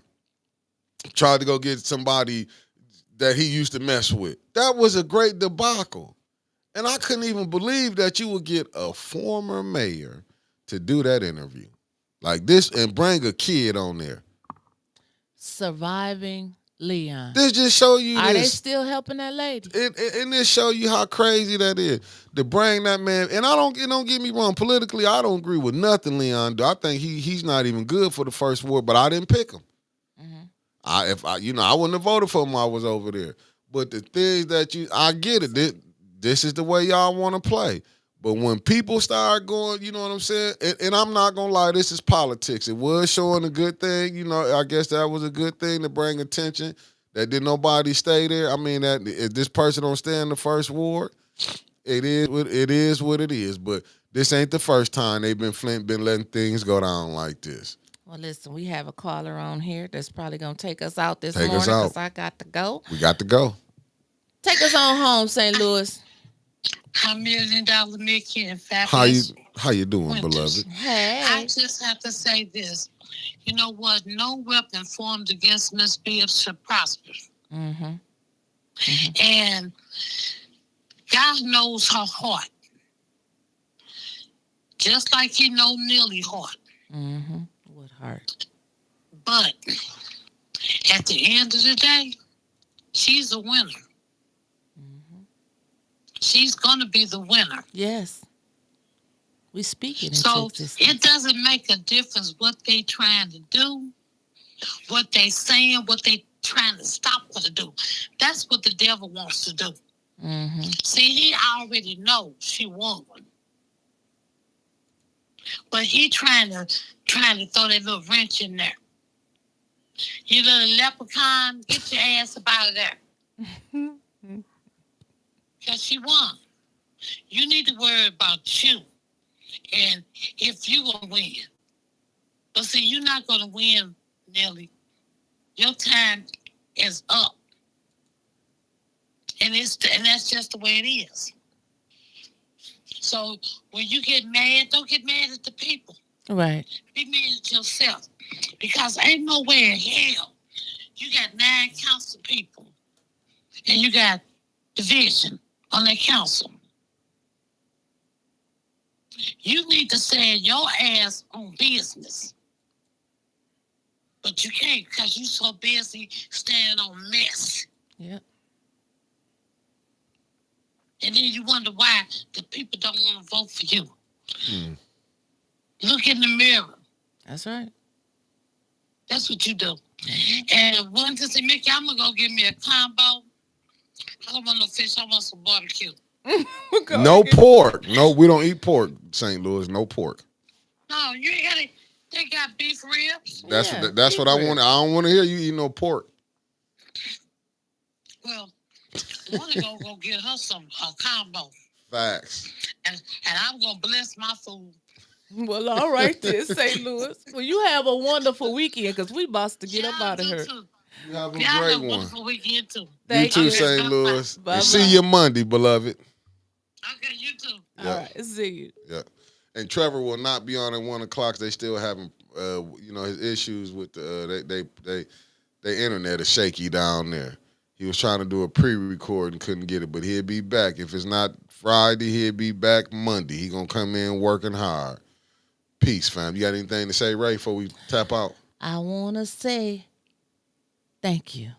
tried to go get somebody that he used to mess with. That was a great debacle, and I couldn't even believe that you would get a former mayor to do that interview like this and bring a kid on there. Surviving Leon. This just show you Are they still helping that lady? And this show you how crazy that is to bring that man. And don't get me wrong. Politically, I don't agree with nothing Leon do. I think he's not even good for the first ward. But I didn't pick him. Mm-hmm. I wouldn't have voted for him while I was over there. But the things that I get it. This is the way y'all want to play. But when people start going, you know what I'm saying? And I'm not gonna lie, this is politics. It was showing a good thing, you know. I guess that was a good thing to bring attention. That did nobody stay there. I mean, that if this person don't stay in the first ward, it is. But this ain't the first time they've been letting things go down like this. Well, listen, we have a caller on here that's probably gonna take us out this Take us morning out. because I got to go. We got to go. Take us on home, St. Louis. $1 million Mickey and fabulous. How you doing, Winters. beloved? Hey. I just have to say this. You know what? No weapon formed against Miss Bibbs should prosper. Mm-hmm. And God knows her heart. Just like he know Nellie's heart. Mm-hmm. What heart? But at the end of the day, she's a winner. Mm-hmm. She's going to be the winner. Yes. We speak it into So existence. it doesn't make a difference what they trying to do, what they saying, what they trying to stop her to do. That's what the devil wants to do. Mm-hmm. See, he already knows she won. But he trying to throw that little wrench in there. You little leprechaun, get your ass up out of there. Because she won. You need to worry about you. And if you going to win. But see, you're not going to win, Nellie. Your time is up. And that's just the way it is. So when you get mad, don't get mad at the people. Right. Be mad at yourself. Because ain't no way in hell you got 9 council people and you got division on that council. You need to send your ass on business. But you can't because you so busy standing on mess. Yep. And then you wonder why the people don't want to vote for you. Look in the mirror. That's right. That's what you do. And one to say, Mickey, I'm going to go get me a combo. I don't want no fish. I want some barbecue. No pork. No, we don't eat pork, St. Louis. No pork. No, you ain't got it. They got beef ribs. That's what I want. I don't want to hear you eat no pork. Well, I want to go get her a combo. Facts. And I'm going to bless my food. Well, all right then, St. Louis. Well, you have a wonderful weekend because we about to get up out of here. You have a Y'all great have a one. wonderful weekend too. You too, you. St. Louis. Bye-bye. And see you Monday, beloved. Okay, you too. All right, see you. Yeah. And Trevor will not be on at 1 o'clock. They still having, his issues with the internet is shaky down there. He was trying to do a pre-record and couldn't get it, but he'll be back. If it's not Friday, he'll be back Monday. He gonna come in working hard. Peace, fam. You got anything to say, Ray, before we tap out? I want to say thank you.